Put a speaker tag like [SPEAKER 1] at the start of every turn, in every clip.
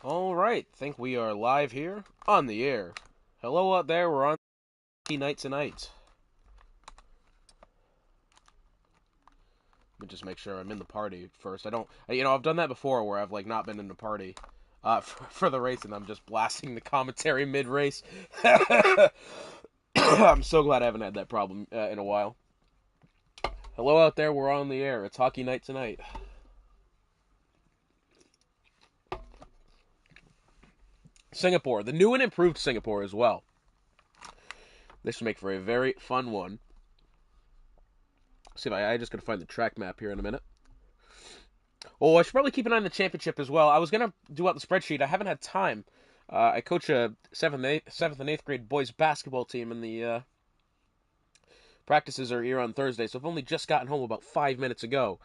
[SPEAKER 1] All right, think we are live here on the air. Hello out there, we're on night tonight. Let me just make sure I'm in the party first. I don't, I've done that before where I've not been in the party for the race and I'm just blasting the commentary mid race. I'm so glad I haven't had that problem in a while. Hello out there, we're on the air. It's hockey night tonight. Singapore, the new and improved Singapore as well. This will make for a very fun one. See if I just gotta find the track map here in a minute. Oh, I should probably keep an eye on the championship as well. I was gonna do out the spreadsheet. I haven't had time. I coach a seventh and eighth grade boys basketball team, and the practices are here on Thursday. So I've only just gotten home about 5 minutes ago.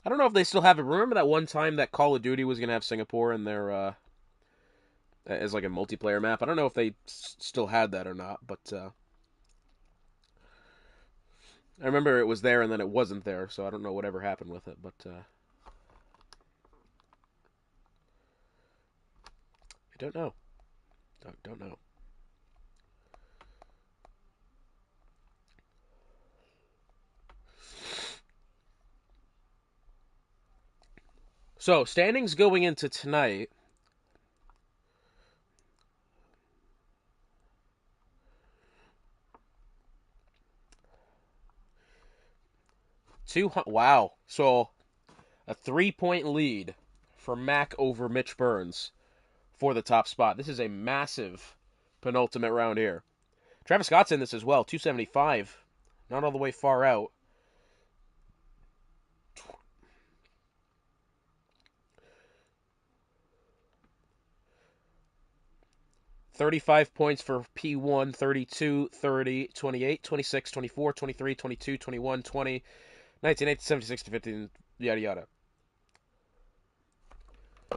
[SPEAKER 1] I don't know if they still have it. Remember that one time that Call of Duty was gonna have Singapore in their as like a multiplayer map? I don't know if they still had that or not, but I remember it was there and then it wasn't there. So I don't know whatever happened with it, but I don't know. Don't know. So standings going into tonight. Wow. So a 3-point lead for Mac over Mitch Burns for the top spot. This is a massive penultimate round here. Travis Scott's in this as well, 275. Not all the way far out. $35 points for P1, 32, 30, 28, 26, 24, 23, 22, 21, 20, 19, 18, 76 to 15, yada yada.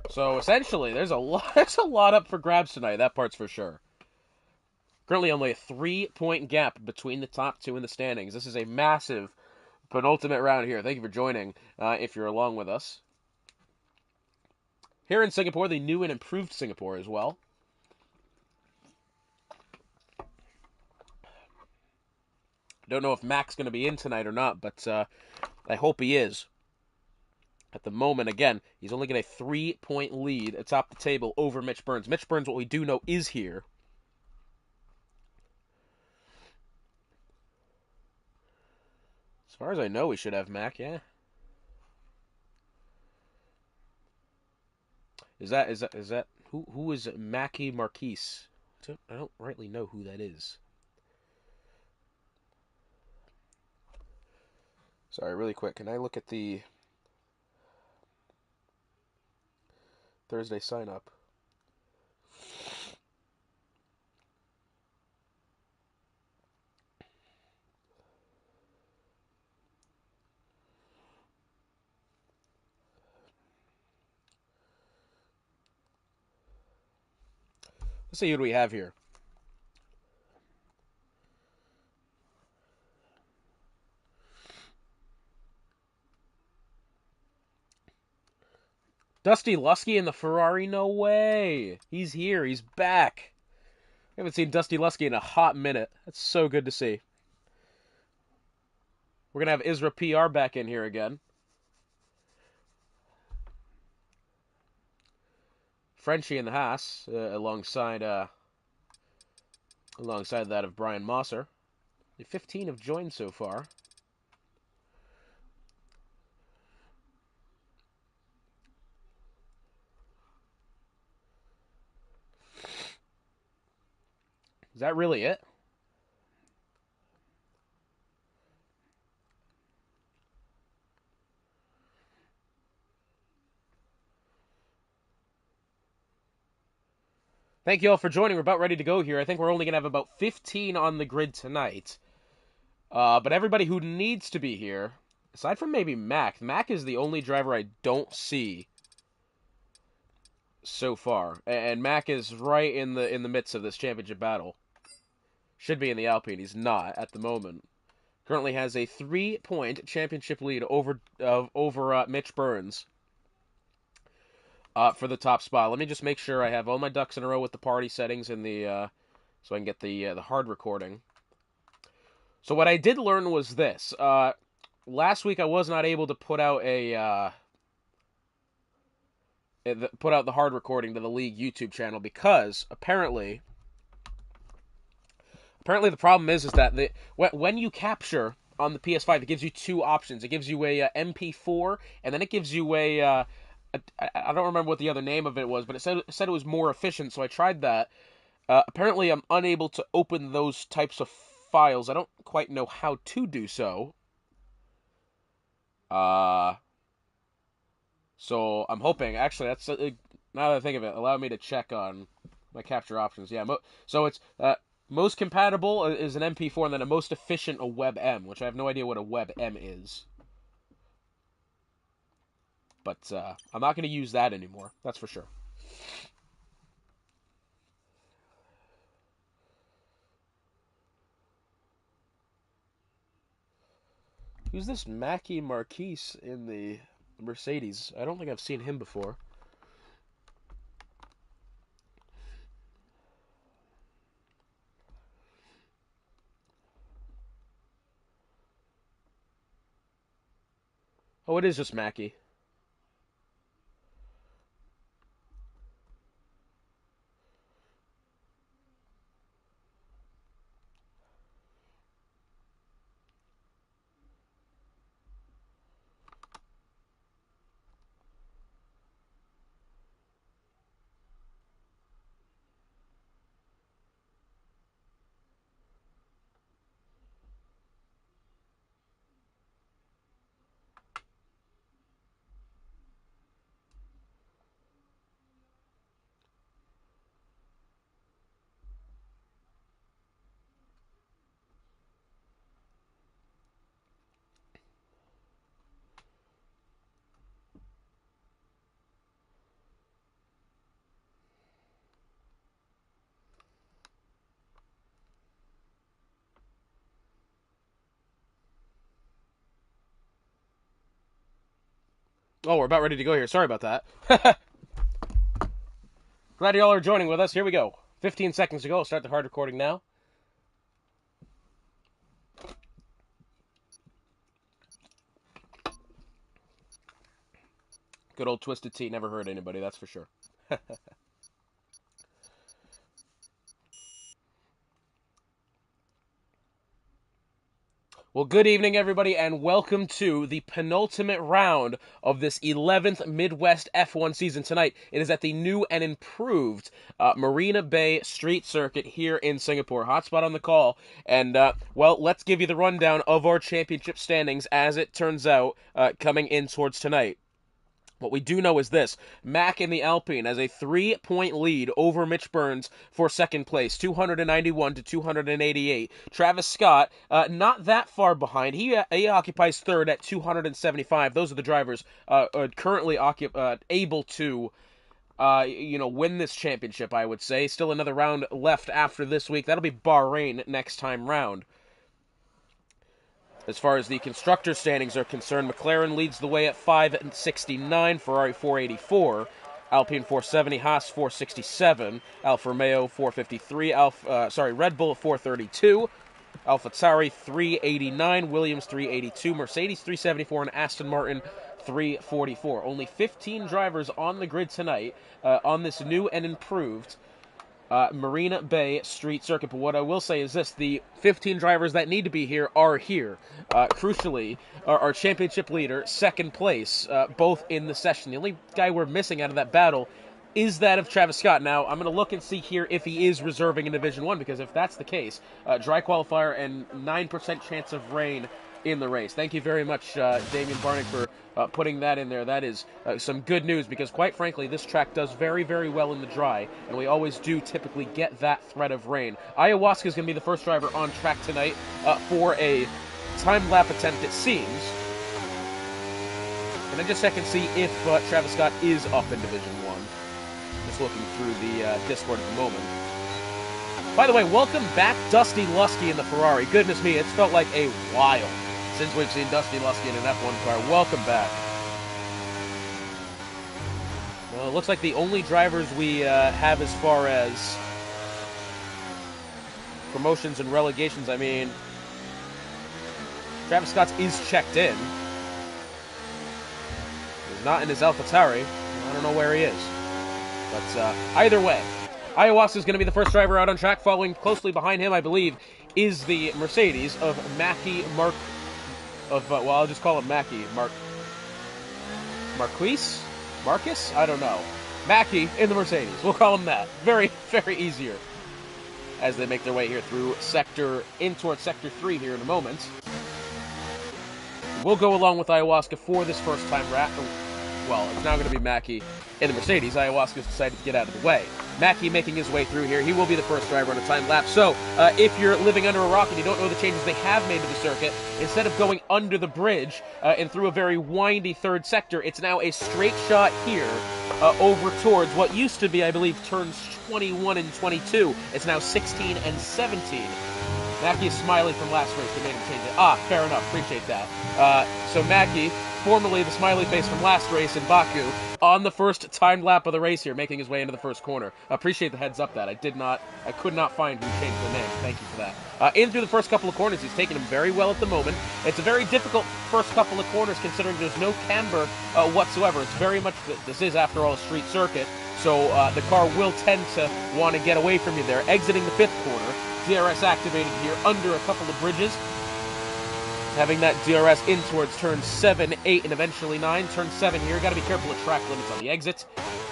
[SPEAKER 1] So essentially, there's a lot up for grabs tonight. That part's for sure. Currently, only a 3-point gap between the top two in the standings. This is a massive penultimate round here. Thank you for joining. If you're along with us here in Singapore, the new and improved Singapore as well. Don't know if Mac's going to be in tonight or not, but I hope he is. At the moment, again, he's only got a 3-point lead atop the table over Mitch Burns. Mitch Burns, what we do know, is here. As far as I know, we should have Mac, yeah. Is that who is Mackie Marquise? I don't rightly know who that is. Sorry, really quick. Can I look at the Thursday sign up? Let's see who do we have here. Dusty Lusky in the Ferrari? No way. He's here. He's back. I haven't seen Dusty Lusky in a hot minute. That's so good to see. We're going to have Isra PR back in here again. Frenchie in the Haas alongside that of Brian Mosser. The 15 have joined so far. Is that really it? Thank you all for joining. We're about ready to go here. I think we're only going to have about 15 on the grid tonight. But everybody who needs to be here, aside from maybe Mac is the only driver I don't see so far. And Mac is right in the midst of this championship battle. Should be in the Alpine. He's not at the moment. Currently has a 3-point championship lead over Mitch Burns for the top spot. Let me just make sure I have all my ducks in a row with the party settings and so I can get the hard recording. So what I did learn was this. Last week I was not able to put out the hard recording to the league YouTube channel because apparently the problem is that when you capture on the PS5, it gives you two options. It gives you a MP4, and then it gives you I don't remember what the other name of it was, but it said it was more efficient. So I tried that. Apparently, I'm unable to open those types of files. I don't quite know how to do so. So I'm hoping. Actually, that's now that I think of it, allow me to check on my capture options. Yeah, so it's most compatible is an MP4, and then a most efficient a WebM, which I have no idea what a WebM is. But I'm not going to use that anymore. That's for sure. Who's this Mackie Marquise in the Mercedes? I don't think I've seen him before. Oh, it is just Mackie. Oh, we're about ready to go here. Sorry about that. Glad y'all are joining with us. Here we go. 15 seconds to go. I'll start the hard recording now. Good old Twisted Tea. Never hurt anybody, that's for sure. Well, good evening, everybody, and welcome to the penultimate round of this 11th Midwest F1 season tonight. It is at the new and improved Marina Bay Street Circuit here in Singapore. Hotspot on the call. And, well, let's give you the rundown of our championship standings as it turns out coming in towards tonight. What we do know is this. Mack in the Alpine has a 3-point lead over Mitch Burns for second place, 291 to 288. Travis Scott, not that far behind. He occupies third at 275. Those are the drivers currently able to win this championship, I would say. Still another round left after this week. That'll be Bahrain next time round. As far as the constructor standings are concerned, McLaren leads the way at 569, Ferrari 484, Alpine 470, Haas 467, Alfa Romeo 453, Red Bull 432, AlphaTauri 389, Williams 382, Mercedes 374, and Aston Martin 344. Only 15 drivers on the grid tonight on this new and improved Marina Bay Street Circuit. But what I will say is this. The 15 drivers that need to be here are here. Crucially, our championship leader, second place, both in the session. The only guy we're missing out of that battle is that of Travis Scott. Now, I'm going to look and see here if he is reserving in Division 1, because if that's the case, dry qualifier and 9% chance of rain in the race. Thank you very much, Damian Barnick, for putting that in there. That is some good news, because quite frankly, this track does very, very well in the dry, and we always do typically get that threat of rain. Ayahuasca is going to be the first driver on track tonight for a time lap attempt, it seems. And then just check and see if Travis Scott is up in Division 1. Just looking through the Discord at the moment. By the way, welcome back, Dusty Lusky in the Ferrari. Goodness me, it's felt like a while since we've seen Dusty Lusky in an F1 car. Welcome back. Well, it looks like the only drivers we have as far as promotions and relegations, I mean, Travis Scott is checked in. He's not in his AlphaTauri. I don't know where he is. But either way, Ayahuasca is going to be the first driver out on track. Following closely behind him, I believe, is the Mercedes of Mackie well, I'll just call him Mackie. Marcus? I don't know. Mackie in the Mercedes. We'll call him that. Very, very easier. As they make their way here through towards Sector 3 here in a moment. We'll go along with Ayahuasca for this first time wrap. Well, it's now going to be Mackie in the Mercedes. Ayahuasca's decided to get out of the way. Mackie making his way through here. He will be the first driver on a time lapse. So, if you're living under a rock and you don't know the changes they have made to the circuit, instead of going under the bridge and through a very windy third sector, it's now a straight shot here over towards what used to be, I believe, turns 21 and 22. It's now 16 and 17. Mackie is smiling from last race. They made him change it. Fair enough. Appreciate that. So Mackie, formerly the smiley face from last race in Baku, on the first timed lap of the race here, making his way into the first corner. Appreciate the heads up that. I could not find who changed the name. Thank you for that. In through the first couple of corners, he's taking them very well at the moment. It's a very difficult first couple of corners considering there's no camber whatsoever. It's very much, this is after all a street circuit, so the car will tend to want to get away from you there. Exiting the fifth corner, DRS activated here under a couple of bridges. Having that DRS in towards turn 7, 8, and eventually 9. Turn 7 here, got to be careful of track limits on the exit.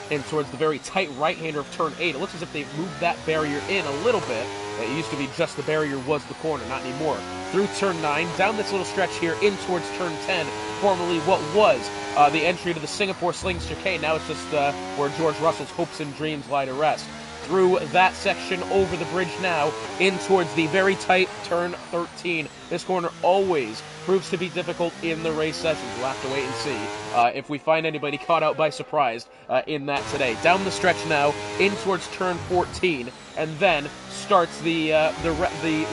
[SPEAKER 1] And towards the very tight right-hander of turn 8. It looks as if they've moved that barrier in a little bit. It used to be just the barrier was the corner, not anymore. Through turn 9, down this little stretch here, in towards turn 10, formerly what was the entry to the Singapore Slings Chicane. Now it's just where George Russell's hopes and dreams lie to rest. Through that section, over the bridge now, in towards the very tight turn 13. This corner always proves to be difficult in the race sessions. We'll have to wait and see if we find anybody caught out by surprise in that today. Down the stretch now, in towards turn 14, and then starts the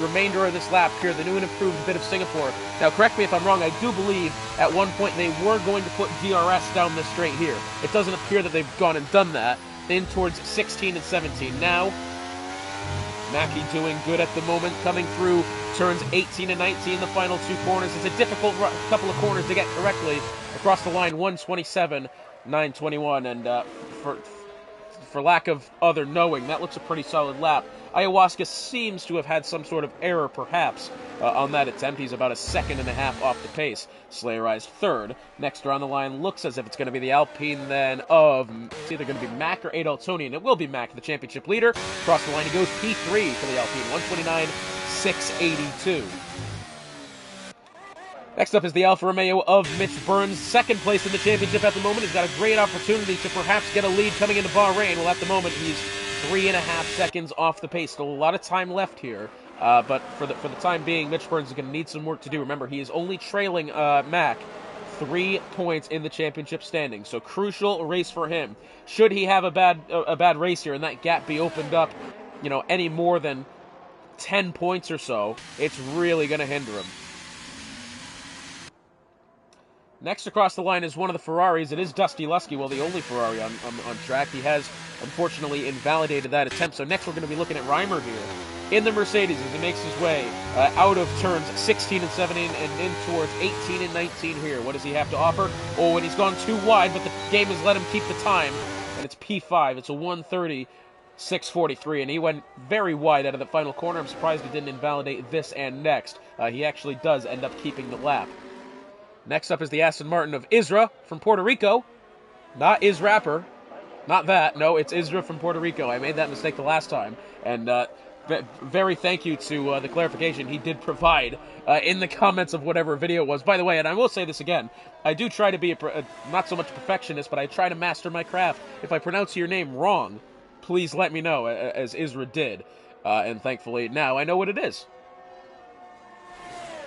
[SPEAKER 1] remainder of this lap here, the new and improved bit of Singapore. Now, correct me if I'm wrong, I do believe at one point they were going to put DRS down this straight here. It doesn't appear that they've gone and done that. In towards 16 and 17. Now, Mackie doing good at the moment, coming through turns 18 and 19, the final two corners. It's a difficult couple of corners to get correctly. Across the line, 127, 921, and for lack of other knowing, that looks a pretty solid lap. Ayahuasca seems to have had some sort of error, perhaps, on that attempt. He's about a second and a half off the pace. Slayerized third. Next around the line looks as if it's going to be the Alpine then of, it's either going to be Mack or Adaltonian. It will be Mack, the championship leader. Across the line he goes P3 for the Alpine, 129.682. Next up is the Alfa Romeo of Mitch Burns, second place in the championship at the moment. He's got a great opportunity to perhaps get a lead coming into Bahrain. Well, at the moment, he's 3.5 seconds off the pace. Still a lot of time left here. But for the time being, Mitch Burns is going to need some work to do. Remember, he is only trailing Mack 3 points in the championship standing. So crucial race for him. Should he have a bad race here and that gap be opened up, any more than 10 points or so, it's really going to hinder him. Next across the line is one of the Ferraris. It is Dusty Lusky, well, the only Ferrari on track. He has, unfortunately, invalidated that attempt. So next we're going to be looking at Reimer here in the Mercedes as he makes his way out of turns 16 and 17 and in towards 18 and 19 here. What does he have to offer? Oh, and he's gone too wide, but the game has let him keep the time. And it's P5. It's a 1:30.643, and he went very wide out of the final corner. I'm surprised he didn't invalidate this and next. He actually does end up keeping the lap. Next up is the Aston Martin of Isra from Puerto Rico. Not Israpper. Not that. No, it's Isra from Puerto Rico. I made that mistake the last time. And very thank you to the clarification he did provide in the comments of whatever video it was. By the way, and I will say this again, I do try to be not so much a perfectionist, but I try to master my craft. If I pronounce your name wrong, please let me know, as Isra did. And thankfully, now I know what it is.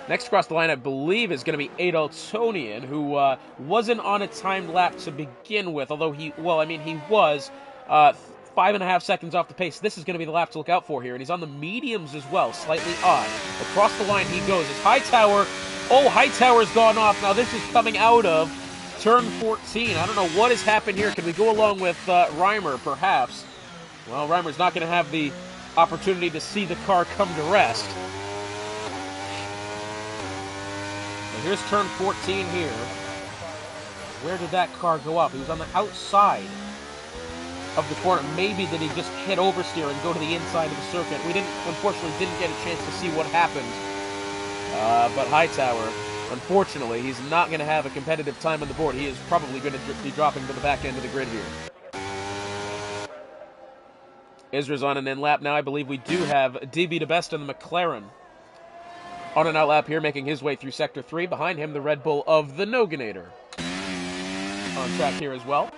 [SPEAKER 1] Next across the line, I believe, is going to be Adaltonian, who wasn't on a timed lap to begin with, although he was 5.5 seconds off the pace. This is going to be the lap to look out for here. And he's on the mediums as well, slightly odd. Across the line he goes. It's Hightower. Oh, Hightower's gone off. Now this is coming out of turn 14. I don't know what has happened here. Can we go along with Reimer, perhaps? Well, Reimer's not going to have the opportunity to see the car come to rest. So here's turn 14 here. Where did that car go off? He was on the outside of the corner. Maybe did he just hit oversteer and go to the inside of the circuit? We unfortunately didn't get a chance to see what happened. But Hightower, unfortunately, he's not going to have a competitive time on the board. He is probably going to be dropping to the back end of the grid here. Isra's on an in-lap now. I believe we do have DB DeBest in the McLaren on an out-lap here, making his way through Sector 3. Behind him, the Red Bull of the Noganator on track here as well.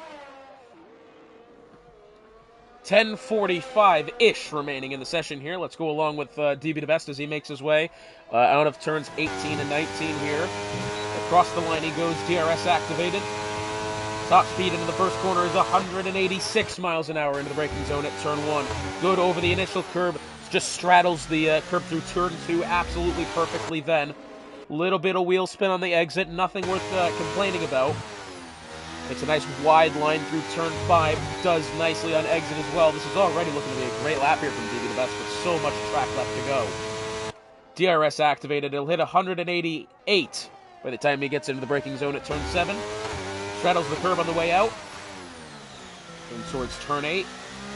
[SPEAKER 1] 10:45-ish remaining in the session here. Let's go along with DB DeBest as he makes his way out of turns 18 and 19 here. Across the line he goes, DRS activated. Top speed into the first corner is 186 miles an hour into the braking zone at turn 1. Good over the initial curb. Just straddles the curb through turn 2 absolutely perfectly then. Little bit of wheel spin on the exit. Nothing worth complaining about. Makes a nice wide line through turn 5. Does nicely on exit as well. This is already looking to be a great lap here from DB DeBest with so much track left to go. DRS activated. It'll hit 188 by the time he gets into the braking zone at turn 7. Straddles the curb on the way out. And towards turn 8.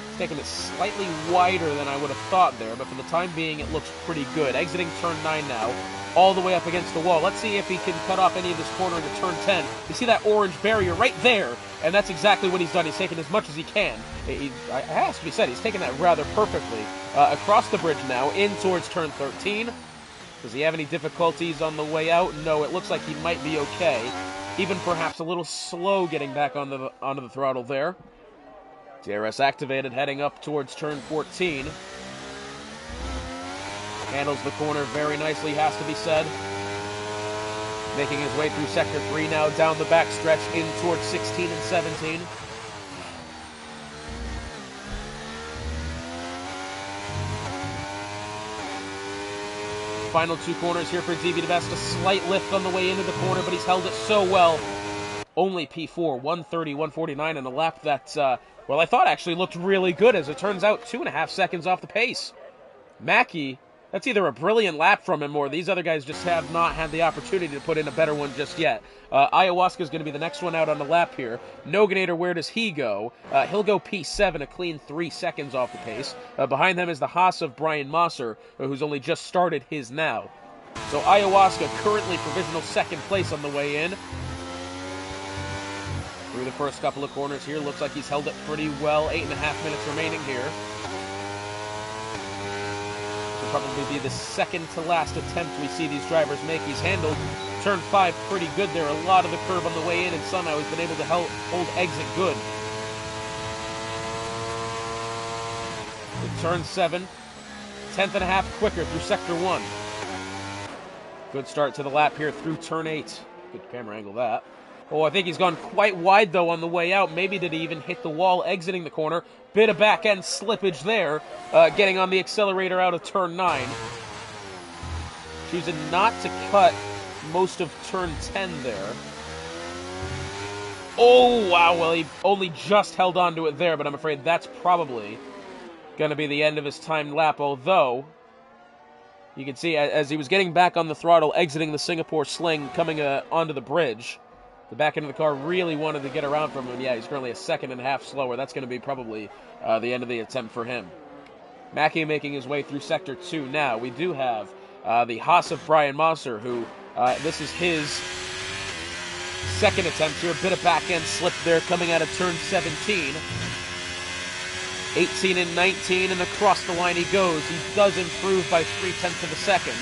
[SPEAKER 1] It's taking it slightly wider than I would have thought there, but for the time being it looks pretty good. Exiting turn 9 now. All the way up against the wall. Let's see if he can cut off any of this corner into turn 10. You see that orange barrier right there, and that's exactly what he's done. He's taken as much as he can. It has to be said, he's taken that rather perfectly. Across the bridge now, in towards turn 13. Does he have any difficulties on the way out? No, it looks like he might be okay. Even perhaps a little slow getting back onto the throttle there. DRS activated, heading up towards turn 14. Handles the corner very nicely, has to be said. Making his way through Sector 3 now, down the back stretch, in towards 16 and 17. Final 2 corners here for DB DeBest. A slight lift on the way into the corner, but he's held it so well. Only P4, 130, 149, and a lap that, well, I thought actually looked really good. As it turns out, 2.5 seconds off the pace. Mackey, that's either a brilliant lap from him or these other guys just have not had the opportunity to put in a better one just yet. Ayahuasca is going to be the next one out on the lap here. Noganator, where does he go? He'll go P7, a clean 3 seconds off the pace. Behind them is the Haas of Brian Mosser, who's only just started his now. So Ayahuasca currently provisional second place on the way in. Through the first couple of corners here, looks like he's held it pretty well. 8.5 minutes remaining here. Probably be the second to last attempt we see these drivers make. He's handled turn 5 pretty good there. A lot of the curve on the way in, and somehow he's been able to hold exit good. With turn 7, 10th and a half quicker through Sector 1. Good start to the lap here through turn 8. Good camera angle that. Oh, I think he's gone quite wide, though, on the way out. Maybe did he even hit the wall exiting the corner. Bit of back-end slippage there, getting on the accelerator out of turn 9. Choosing not to cut most of turn 10 there. Oh, wow, well, he only just held on to it there, but I'm afraid that's probably going to be the end of his timed lap, although you can see as he was getting back on the throttle, exiting the Singapore sling, coming onto the bridge, the back end of the car really wanted to get around from him. Yeah, he's currently a second and a half slower. That's going to be probably the end of the attempt for him. Mackey making his way through Sector 2 now. We do have the Haas of Brian Mosser, who this is his second attempt here. A bit of back-end slip there coming out of turn 17. 18 and 19, and across the line he goes. He does improve by 0.3 of a second,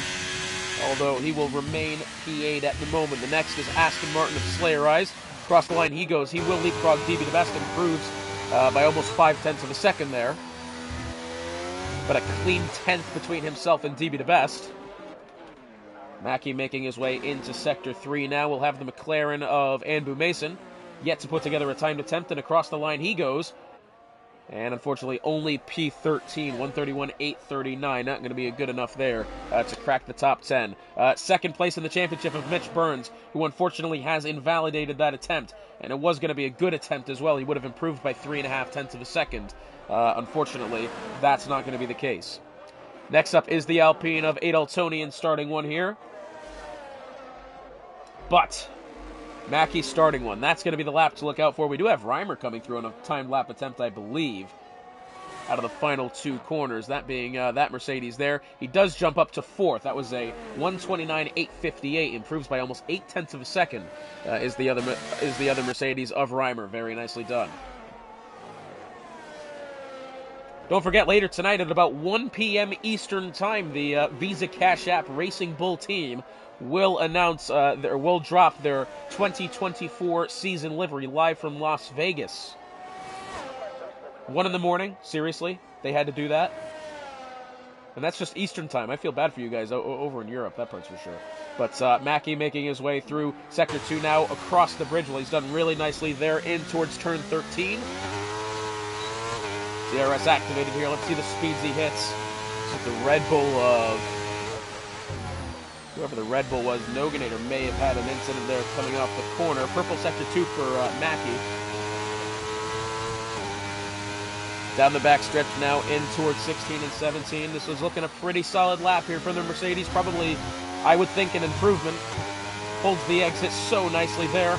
[SPEAKER 1] although he will remain P8 at the moment. The next is Aston Martin of Slayer Eyes. Across the line he goes. He will leapfrog DB DeBest, improves by almost 0.5 of a second there. But a clean 10th between himself and DB DeBest. Mackey making his way into Sector 3 now. We'll have the McLaren of Anbu Mason, yet to put together a timed attempt, and across the line he goes. And unfortunately, only P13, 131.839. Not going to be good enough there to crack the top 10. Second place in the championship of Mitch Burns, who unfortunately has invalidated that attempt. And it was going to be a good attempt as well. He would have improved by 3.5 tenths of a second. Unfortunately, that's not going to be the case. Next up is the Alpine of Adaltonian starting one here. But Mackey starting one. That's going to be the lap to look out for. We do have Reimer coming through on a timed lap attempt, I believe, out of the final two corners, that being that Mercedes there. He does jump up to fourth. That was a 129.858, improves by almost 8 tenths of a second, is the other Mercedes of Reimer. Very nicely done. Don't forget, later tonight at about 1 p.m. Eastern Time, the Visa Cash App Racing Bull team will will drop their 2024 season livery live from Las Vegas. 1 in the morning, seriously, they had to do that. And that's just Eastern Time. I feel bad for you guys over in Europe, that part's for sure. But Mackey making his way through Sector 2 now across the bridge. Well, he's done really nicely there in towards turn 13. DRS activated here. Let's see the speeds he hits. The Red Bull of whoever the Red Bull was, Noganator, may have had an incident there coming off the corner. Purple Sector 2 for Mackey. Down the back stretch now in towards 16 and 17. This was looking a pretty solid lap here for the Mercedes. Probably, I would think, an improvement. Holds the exit so nicely there.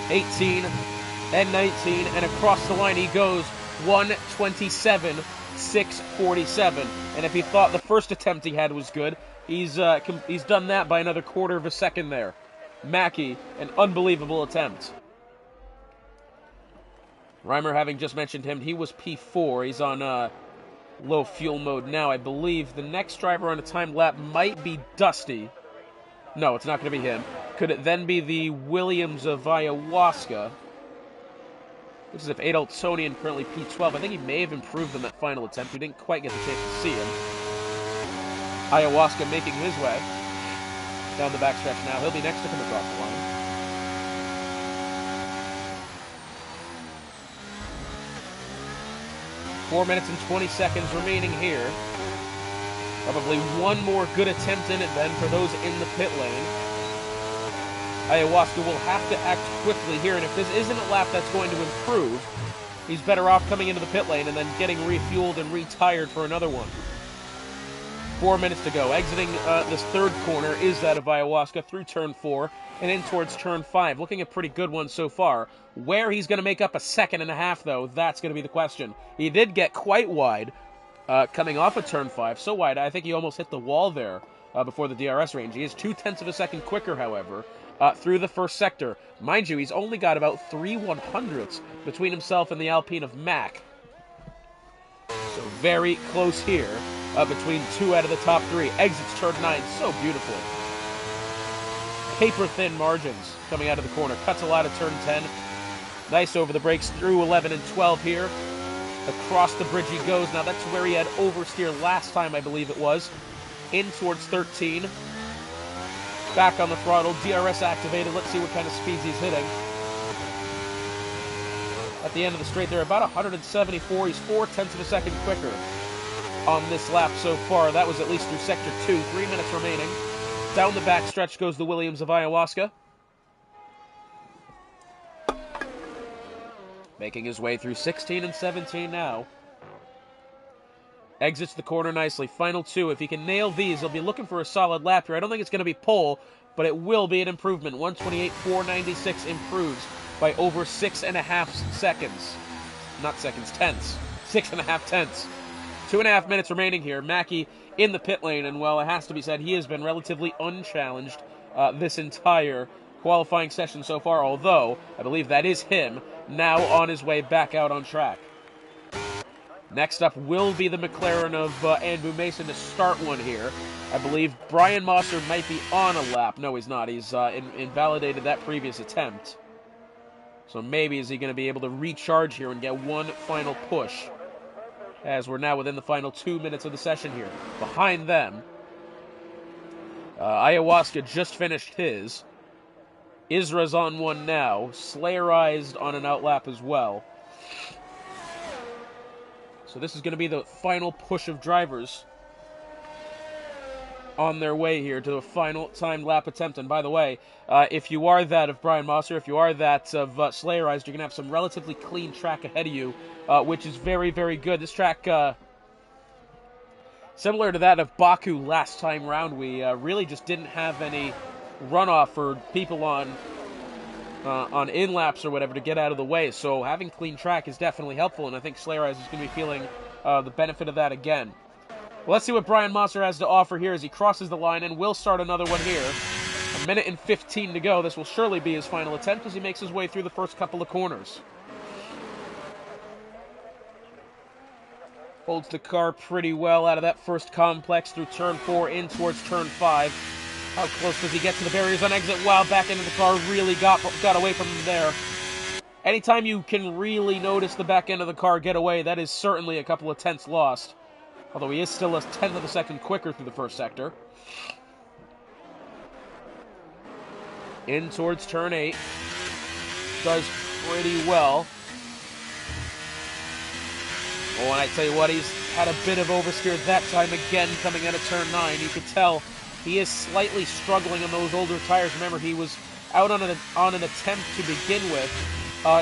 [SPEAKER 1] 18 and 19, and across the line he goes. 127.647, and if he thought the first attempt he had was good, he's done that by another quarter of a second there. Mackey, an unbelievable attempt. Reimer, having just mentioned him, he was P4. He's on low fuel mode now. I believe the next driver on a timed lap might be Dusty. No, it's not going to be him. Could it then be the Williams of Ayahuasca? Looks as if Adaltonian currently P12. I think he may have improved in that final attempt. We didn't quite get the chance to see him. Ayahuasca making his way down the backstretch now. He'll be next to come across the line. Four minutes and 20 seconds remaining here. Probably one more good attempt in it then for those in the pit lane. Ayahuasca will have to act quickly here, and if this isn't a lap that's going to improve, he's better off coming into the pit lane and then getting refueled and retired for another one. 4 minutes to go. Exiting this third corner is that of Ayahuasca through turn 4 and in towards turn 5. Looking a pretty good one so far. Where he's going to make up a second and a half, though, that's going to be the question. He did get quite wide coming off of turn 5. So wide, I think he almost hit the wall there before the DRS range. He is 0.2 of a second quicker, however, through the first sector. Mind you, he's only got about 3/100ths between himself and the Alpine of Mack. So very close here between two out of the top three. Exits turn 9 so beautifully. Paper-thin margins coming out of the corner. Cuts a lot of turn 10. Nice over the brakes through 11 and 12 here. Across the bridge he goes. Now that's where he had oversteer last time, I believe it was. In towards 13. Back on the throttle, DRS activated. Let's see what kind of speeds he's hitting. At the end of the straight there, about 174. He's 0.4 of a second quicker on this lap so far. That was at least through Sector 2. 3 minutes remaining. Down the back stretch goes the Williams of Ayahuasca. Making his way through 16 and 17 now. Exits the corner nicely. Final 2. If he can nail these, he'll be looking for a solid lap here. I don't think it's going to be pole, but it will be an improvement. 128.496 improves by over 6.5 seconds. Not seconds, tenths. 6.5 tenths. 2.5 minutes remaining here. Mackey in the pit lane, and well, it has to be said, he has been relatively unchallenged this entire qualifying session so far, although I believe that is him now on his way back out on track. Next up will be the McLaren of Andrew Mason to start one here. I believe Brian Mosser might be on a lap. No, he's not. He's invalidated that previous attempt. So maybe is he going to be able to recharge here and get one final push, as we're now within the final 2 minutes of the session here. Behind them, Ayahuasca just finished his. Isra's on one now. Slayerized on an outlap as well. So this is going to be the final push of drivers on their way here to the final timed lap attempt. And by the way, if you are that of Brian Mosser, if you are that of Slayerized, you're going to have some relatively clean track ahead of you, which is very, very good. This track, similar to that of Baku last time round, we really just didn't have any runoff for people on in-laps or whatever to get out of the way. So having clean track is definitely helpful, and I think Slayerized is going to be feeling the benefit of that again. Well, let's see what Brian Mosser has to offer here as he crosses the line, and will start another one here. 1:15 to go. This will surely be his final attempt as he makes his way through the first couple of corners. Holds the car pretty well out of that first complex through turn 4 in towards turn 5. How close does he get to the barriers on exit? Wow, back into the car, really got away from him there. Anytime you can really notice the back end of the car get away, that is certainly a couple of tenths lost. Although he is still a tenth of a second quicker through the first sector. In towards turn 8. Does pretty well. Oh, and I tell you what, he's had a bit of oversteer that time again coming out of turn 9. You could tell he is slightly struggling on those older tires. Remember, he was out on an attempt to begin with,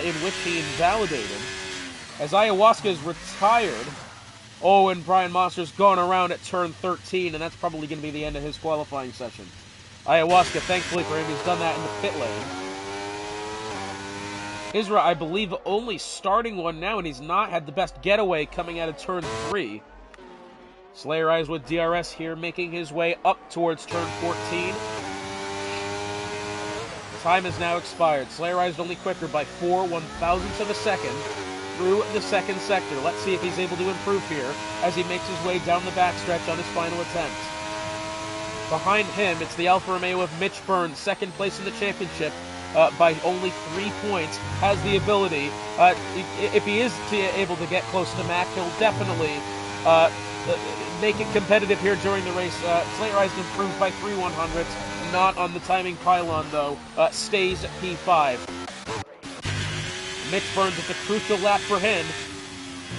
[SPEAKER 1] in which he invalidated. As Ayahuasca is retired, oh, and Brian Mosser's gone around at turn 13, and that's probably going to be the end of his qualifying session. Ayahuasca, thankfully for him, he's done that in the pit lane. Isra, I believe, only starting one now, and he's not had the best getaway coming out of turn 3. Slayerized with DRS here, making his way up towards turn 14. Time has now expired. Slayerized only quicker by 4/1000ths of a second through the second sector. Let's see if he's able to improve here as he makes his way down the backstretch on his final attempt. Behind him, it's the Alfa Romeo of Mitch Burns, second place in the championship by only 3 points, has the ability, if he is able to get close to Mac, he'll definitely make it competitive here during the race. Slayerized improved by 3/100ths, not on the timing pylon though, stays at P5. Mitch Burns, it's a crucial lap for him.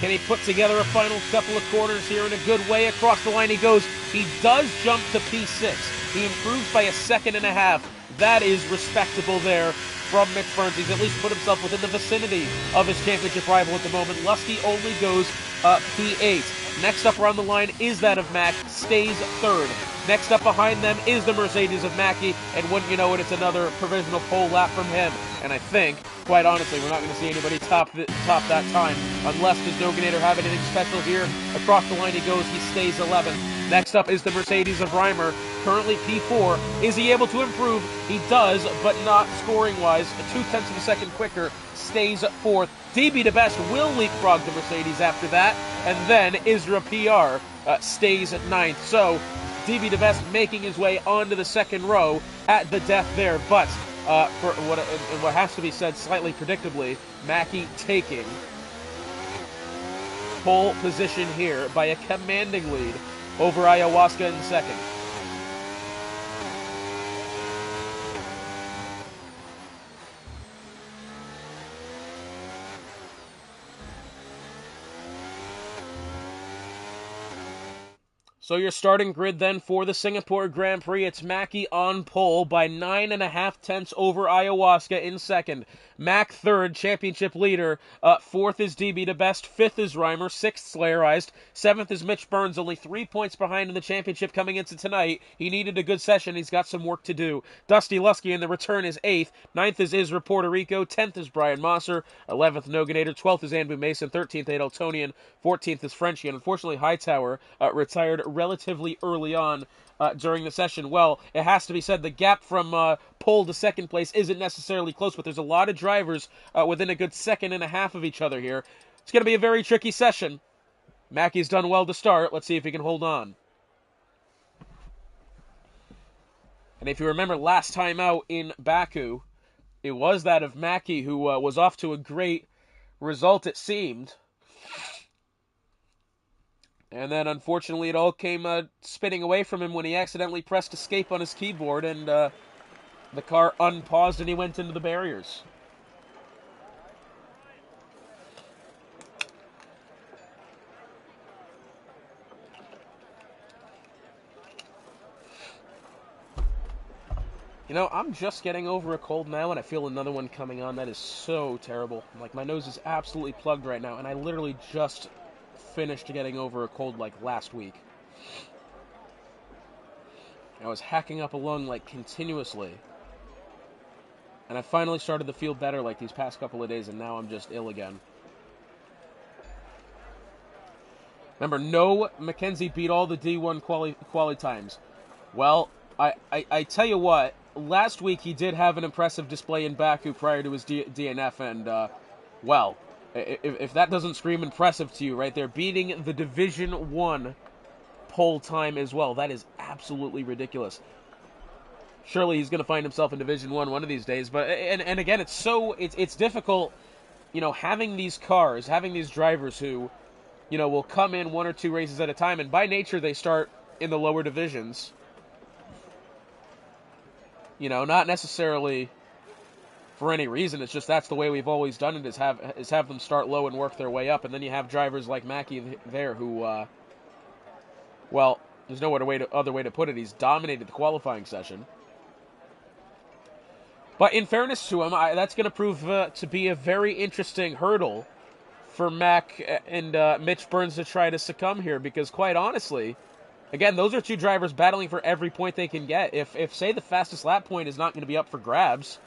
[SPEAKER 1] Can he put together a final couple of corners here in a good way? Across the line he goes. He does jump to P6. He improves by 1.5 seconds. That is respectable there from Mitch Burns. He's at least put himself within the vicinity of his championship rival at the moment. Lusky only goes P8. Next up around the line is that of Mack, stays third. Next up behind them is the Mercedes of Mackie, and wouldn't you know it, it's another provisional pole lap from him. And I think, quite honestly, we're not going to see anybody top that time, unless does Noganator have anything special here. Across the line he goes, he stays 11th. Next up is the Mercedes of Reimer, currently P4. Is he able to improve? He does, but not scoring-wise. 0.2 of a second quicker, stays 4th. DB to Best will leapfrog the Mercedes after that, and then Isra PR stays at 9th. So, DB to Best making his way onto the second row at the death there, but for what has to be said slightly predictably, Mackie taking pole position here by a commanding lead over Ayahuasca in second. So your starting grid then for the Singapore Grand Prix, it's Mackie on pole by 9.5 over Ayahuasca in second. Mac third, championship leader. Fourth is DB to Best. Fifth is Reimer. Sixth, Slayerized. Seventh is Mitch Burns, only 3 points behind in the championship coming into tonight. He needed a good session. He's got some work to do. Dusty Lusky in the return is 8th. 9th is Isra Puerto Rico. 10th is Brian Mosser. 11th, Noganator. 12th is Andrew Mason. 13th, Adaltonian. 14th is Frenchie. And unfortunately, Hightower retired relatively early on during the session. Well, it has to be said, the gap from pole to second place isn't necessarily close, but there's a lot of drivers within a good 1.5 seconds of each other here. It's going to be a very tricky session. Mackie's done well to start. Let's see if he can hold on. And if you remember last time out in Baku, it was that of Mackie who was off to a great result, it seemed. And then, unfortunately, it all came spinning away from him when he accidentally pressed escape on his keyboard, and the car unpaused and he went into the barriers. You know, I'm just getting over a cold now, and I feel another one coming on. That is so terrible. Like, my nose is absolutely plugged right now, and I literally just finished getting over a cold, like, last week. I was hacking up a lung, like, continuously. And I finally started to feel better, like, these past couple of days, and now I'm just ill again. Remember, no Mackenzie beat all the D1 quali times. Well, I tell you what, last week he did have an impressive display in Baku prior to his DNF, and, well, if that doesn't scream impressive to you right there, beating the Division 1 pole time as well, that is absolutely ridiculous. Surely he's going to find himself in Division 1 one of these days, but, and again, it's difficult, you know, having these cars, having these drivers who, you know, will come in 1 or 2 races at a time, and by nature they start in the lower divisions. You know, not necessarily for any reason. It's just that's the way we've always done it, is have them start low and work their way up. And then you have drivers like Mackie there who, well, there's no other way to put it. He's dominated the qualifying session. But in fairness to him, that's going to prove to be a very interesting hurdle for Mac and Mitch Burns to try to succumb here, because quite honestly, again, those are 2 drivers battling for every point they can get. If say, the fastest lap point is not going to be up for grabs,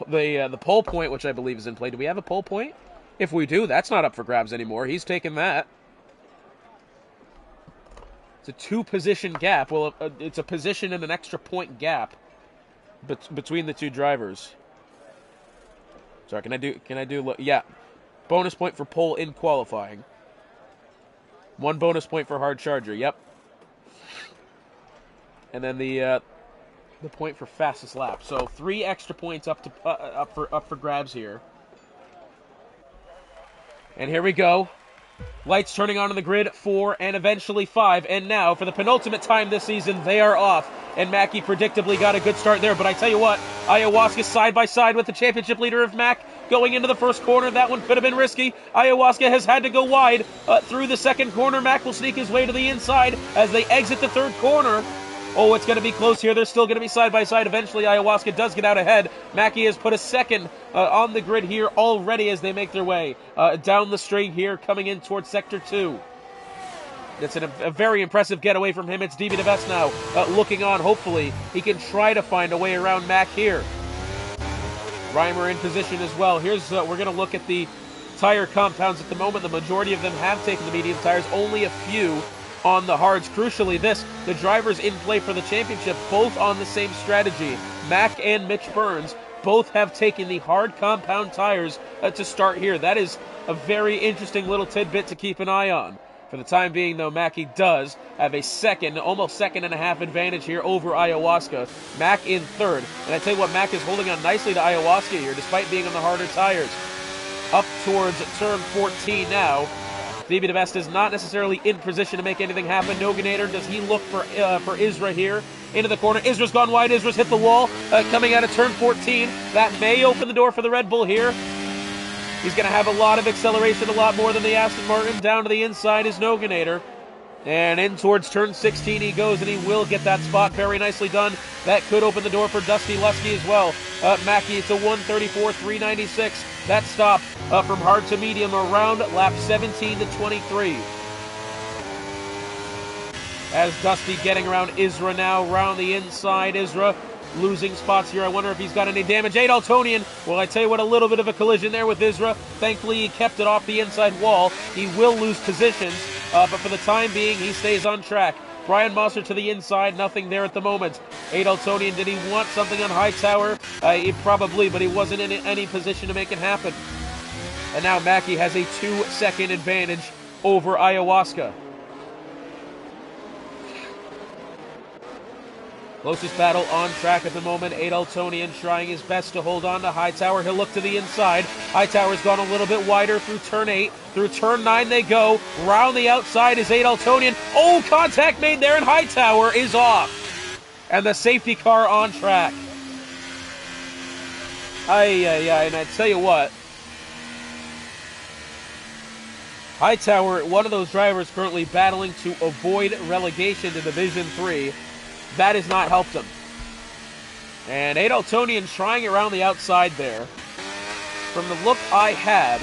[SPEAKER 1] the pole point, which I believe is in play. Do we have a pole point? If we do, that's not up for grabs anymore. He's taken that. It's a 2-position gap. Well, it's a position and an extra point gap between the 2 drivers. Sorry, can I do, yeah. Bonus point for pole in qualifying. 1 bonus point for hard charger, yep. And then the point for fastest lap. So 3 extra points up for grabs here. And here we go. Lights turning on the grid, 4 and eventually 5. And now, for the penultimate time this season, they are off. And Mackie predictably got a good start there. But I tell you what, Ayahuasca side by side with the championship leader of Mac going into the first corner. That one could have been risky. Ayahuasca has had to go wide through the second corner. Mac will sneak his way to the inside as they exit the third corner. Oh, it's going to be close here. They're still going to be side by side. Eventually, Ayahuasca does get out ahead. Mackie has put a second on the grid here already as they make their way down the straight here, coming in towards Sector 2. It's a very impressive getaway from him. It's DB DeVest now looking on. Hopefully, he can try to find a way around Mac here. Reimer in position as well. Here's we're going to look at the tire compounds at the moment. The majority of them have taken the medium tires. Only a few on the hards. Crucially, the drivers in play for the championship, both on the same strategy. Mac and Mitch Burns both have taken the hard compound tires to start here. That is a very interesting little tidbit to keep an eye on. For the time being, though, Mackie does have a almost second and a half advantage here over Ayahuasca. Mac in third. And I tell you what, Mac is holding on nicely to Ayahuasca here, despite being on the harder tires. Up towards turn 14 now. DB DeVest is not necessarily in position to make anything happen. Noganator, does he look for Isra here? Into the corner. Isra's gone wide. Isra's hit the wall. Coming out of turn 14. That may open the door for the Red Bull here. He's going to have a lot of acceleration, a lot more than the Aston Martin. Down to the inside is Noganator. And in towards turn 16 he goes, and he will get that spot. Very nicely done. That could open the door for Dusty Lusky as well. Mackie, it's a 1:34.396. That stop from hard to medium around lap 17 to 23. As Dusty getting around Isra now, around the inside. Isra losing spots here. I wonder if he's got any damage. Adaltonian, well, I tell you what, a little bit of a collision there with Isra. Thankfully, he kept it off the inside wall. He will lose positions, but for the time being, he stays on track. Brian Mosser to the inside, nothing there at the moment. Adaltonian, did he want something on Hightower? Probably, but he wasn't in any position to make it happen. And now Mackie has a 2-second advantage over Ayahuasca. Closest battle on track at the moment. Adaltonian trying his best to hold on to Hightower. He'll look to the inside. Hightower's gone a little bit wider through turn 8. Through turn 9 they go. Round the outside is Adaltonian. Oh, contact made there, and Hightower is off. And the safety car on track. And I tell you what, Hightower, one of those drivers currently battling to avoid relegation to Division 3. That has not helped him. And Adaltonian trying around the outside there. From the look I had,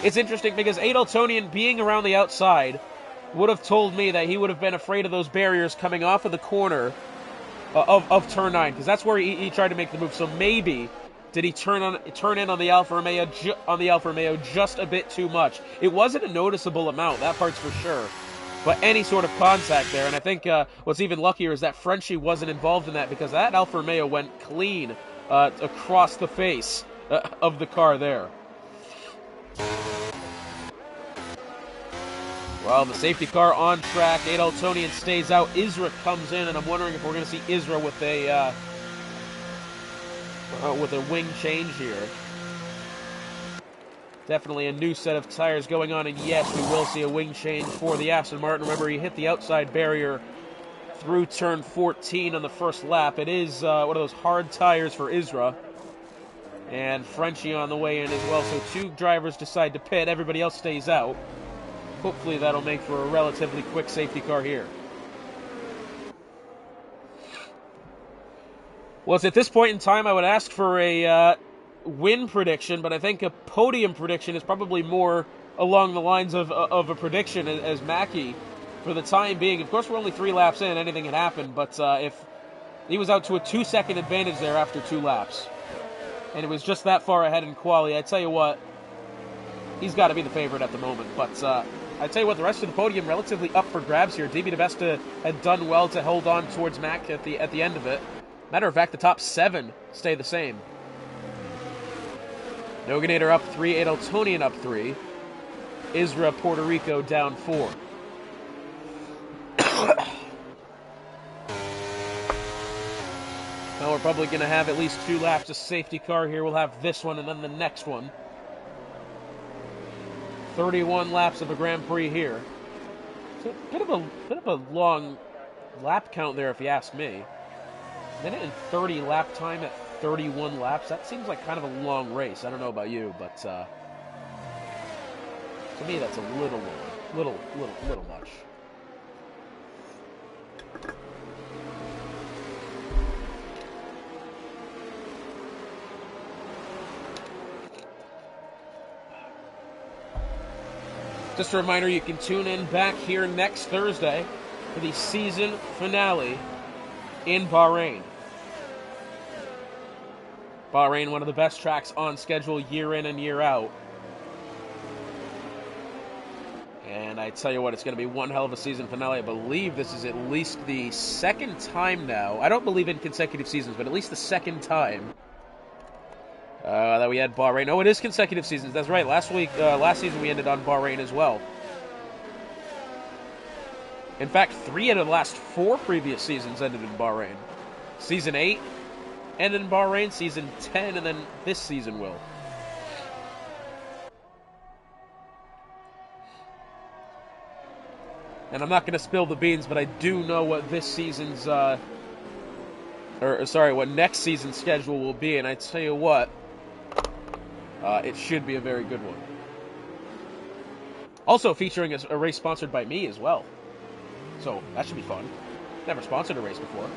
[SPEAKER 1] it's interesting because Adaltonian being around the outside would have told me that he would have been afraid of those barriers coming off of the corner of turn 9, because that's where he tried to make the move. So maybe did he turn in on the Alfa Romeo just a bit too much? It wasn't a noticeable amount, that part's for sure. But any sort of contact there, and I think what's even luckier is that Frenchie wasn't involved in that, because that Alfa Romeo went clean across the face of the car there. Well, the safety car on track. Adaltonian stays out. Isra comes in, and I'm wondering if we're going to see Isra with a wing change here. Definitely a new set of tires going on, and yes, we will see a wing change for the Aston Martin. Remember, he hit the outside barrier through turn 14 on the first lap. It is one of those hard tires for Isra. And Frenchie on the way in as well. So 2 drivers decide to pit. Everybody else stays out. Hopefully that'll make for a relatively quick safety car here. Well, at this point in time, I would ask for a win prediction, but I think a podium prediction is probably more along the lines of a prediction as Mackie for the time being. Of course, we're only 3 laps in. Anything can happen, but if he was out to a 2-second advantage there after 2 laps, and it was just that far ahead in quali, I tell you what, he's got to be the favorite at the moment. But I tell you what, the rest of the podium relatively up for grabs here. DB DeVesta had done well to hold on towards Mac at the end of it. Matter of fact, the top 7 stay the same. Noganator up 3, Adaltonian up 3, Isra, Puerto Rico down 4. Now we're probably going to have at least 2 laps of safety car here. We'll have this one and then the next one. 31 laps of a Grand Prix here. It's a bit of a long lap count there, if you ask me. Minute and 30 lap time at 31 laps. That seems like kind of a long race. I don't know about you, but to me that's a little much. Just a reminder, you can tune in back here next Thursday for the season finale in Bahrain. Bahrain, one of the best tracks on schedule year in and year out. And I tell you what, it's going to be one hell of a season finale. I believe this is at least the second time now. I don't believe in consecutive seasons, but at least the second time that we had Bahrain. Oh, it is consecutive seasons. That's right. Last season we ended on Bahrain as well. In fact, 3 out of the last 4 previous seasons ended in Bahrain. Season 8 ended in Bahrain. Season 10, and then this season will. And I'm not going to spill the beans, but I do know what this season's, what next season's schedule will be, and I tell you what, it should be a very good one. Also featuring a race sponsored by me as well. So that should be fun. Never sponsored a race before.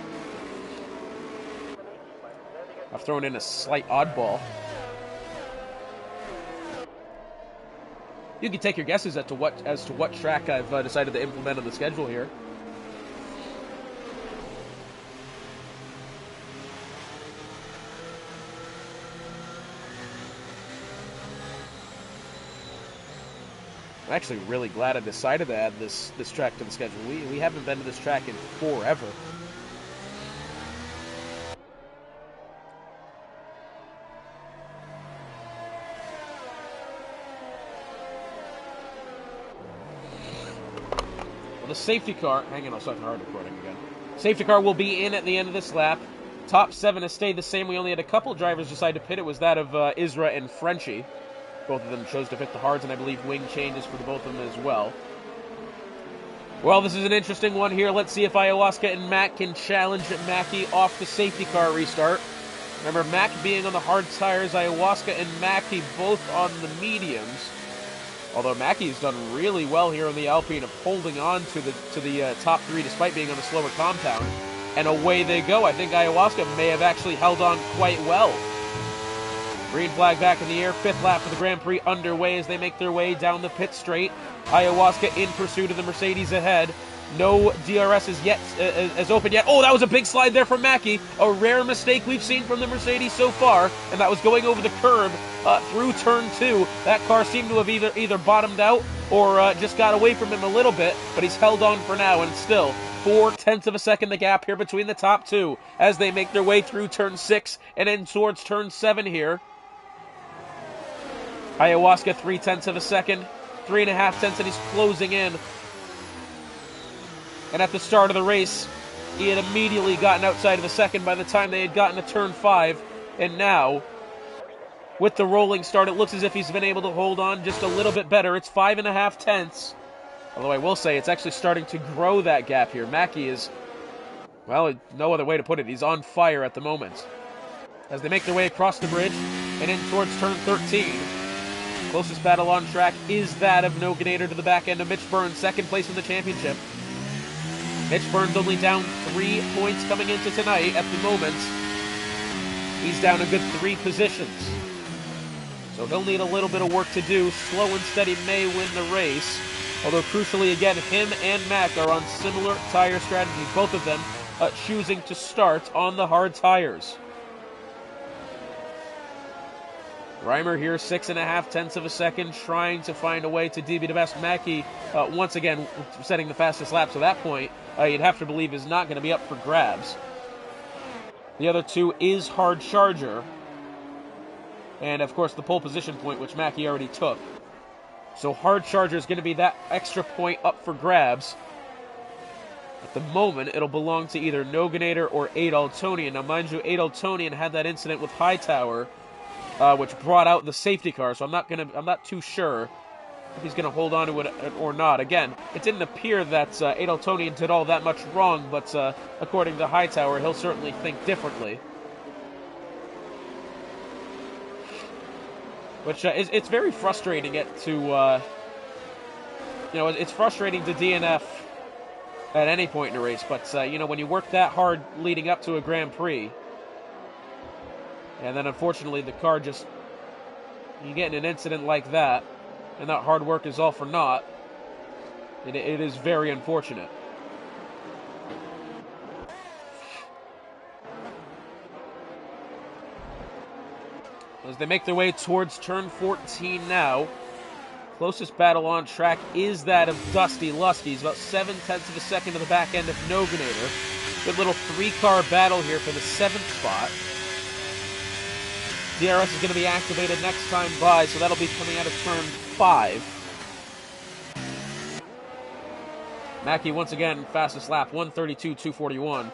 [SPEAKER 1] I've thrown in a slight oddball. You can take your guesses as to what track I've decided to implement on the schedule here. I'm actually really glad I decided to add this track to the schedule. We haven't been to this track in forever. Well, the safety car, hang on, I'll start the hard recording again. Safety car will be in at the end of this lap. Top 7 has stayed the same. We only had a couple drivers decide to pit. It was that of Isra and Frenchie. Both of them chose to pit the hards, and I believe wing changes for the both of them as well. Well, this is an interesting one here. Let's see if Ayahuasca and Mac can challenge Mackie off the safety car restart. Remember, Mac being on the hard tires, Ayahuasca and Mackie both on the mediums. Although Mackie's done really well here on the Alpine of holding on to the top 3 despite being on the slower compound. And away they go. I think Ayahuasca may have actually held on quite well. Green flag back in the air. 5th lap of the Grand Prix underway as they make their way down the pit straight. Ayahuasca in pursuit of the Mercedes ahead. No DRS is yet as open yet. Oh, that was a big slide there from Mackie. A rare mistake we've seen from the Mercedes so far, and that was going over the curb through turn 2. That car seemed to have either bottomed out or just got away from him a little bit, but he's held on for now, and still 0.4 of a second the gap here between the top two as they make their way through turn 6 and in towards turn 7 here. Ayahuasca 0.3 of a second, 3.5, and he's closing in. And at the start of the race, he had immediately gotten outside of the second by the time they had gotten to turn 5. And now, with the rolling start, it looks as if he's been able to hold on just a little bit better. It's 5.5. Although I will say it's actually starting to grow that gap here. Mackie is, well, no other way to put it. He's on fire at the moment. As they make their way across the bridge and in towards turn 13. Closest battle on track is that of Noganator to the back end of Mitch Burns, second place in the championship. Mitch Burns only down 3 points coming into tonight at the moment. He's down a good 3 positions. So he'll need a little bit of work to do. Slow and steady may win the race. Although crucially again, him and Mac are on similar tire strategies. Both of them choosing to start on the hard tires. Reimer here, 6.5 of a second, trying to find a way to DB the best. Mackie, once again, setting the fastest lap, so that point, you'd have to believe is not going to be up for grabs. The other two is Hard Charger, and of course the pole position point, which Mackie already took. So Hard Charger is going to be that extra point up for grabs. At the moment, it'll belong to either Noganator or Adaltonian. Now, mind you, Adaltonian had that incident with Hightower, which brought out the safety car, so I'm not too sure if he's gonna hold on to it or not. Again, it didn't appear that Adaltonian did all that much wrong, but according to Hightower, he'll certainly think differently. Which it's very frustrating it's frustrating to DNF at any point in a race, but when you work that hard leading up to a Grand Prix, and then unfortunately the car you get in an incident like that, and that hard work is all for naught, it is very unfortunate. As they make their way towards turn 14 now, closest battle on track is that of Dusty Lusky. He's about 0.7 of a second to the back end of Noganator. Good little 3-car battle here for the 7th spot. DRS is going to be activated next time by, so that'll be coming out of turn 5. Mackie once again, fastest lap, 1:32.241.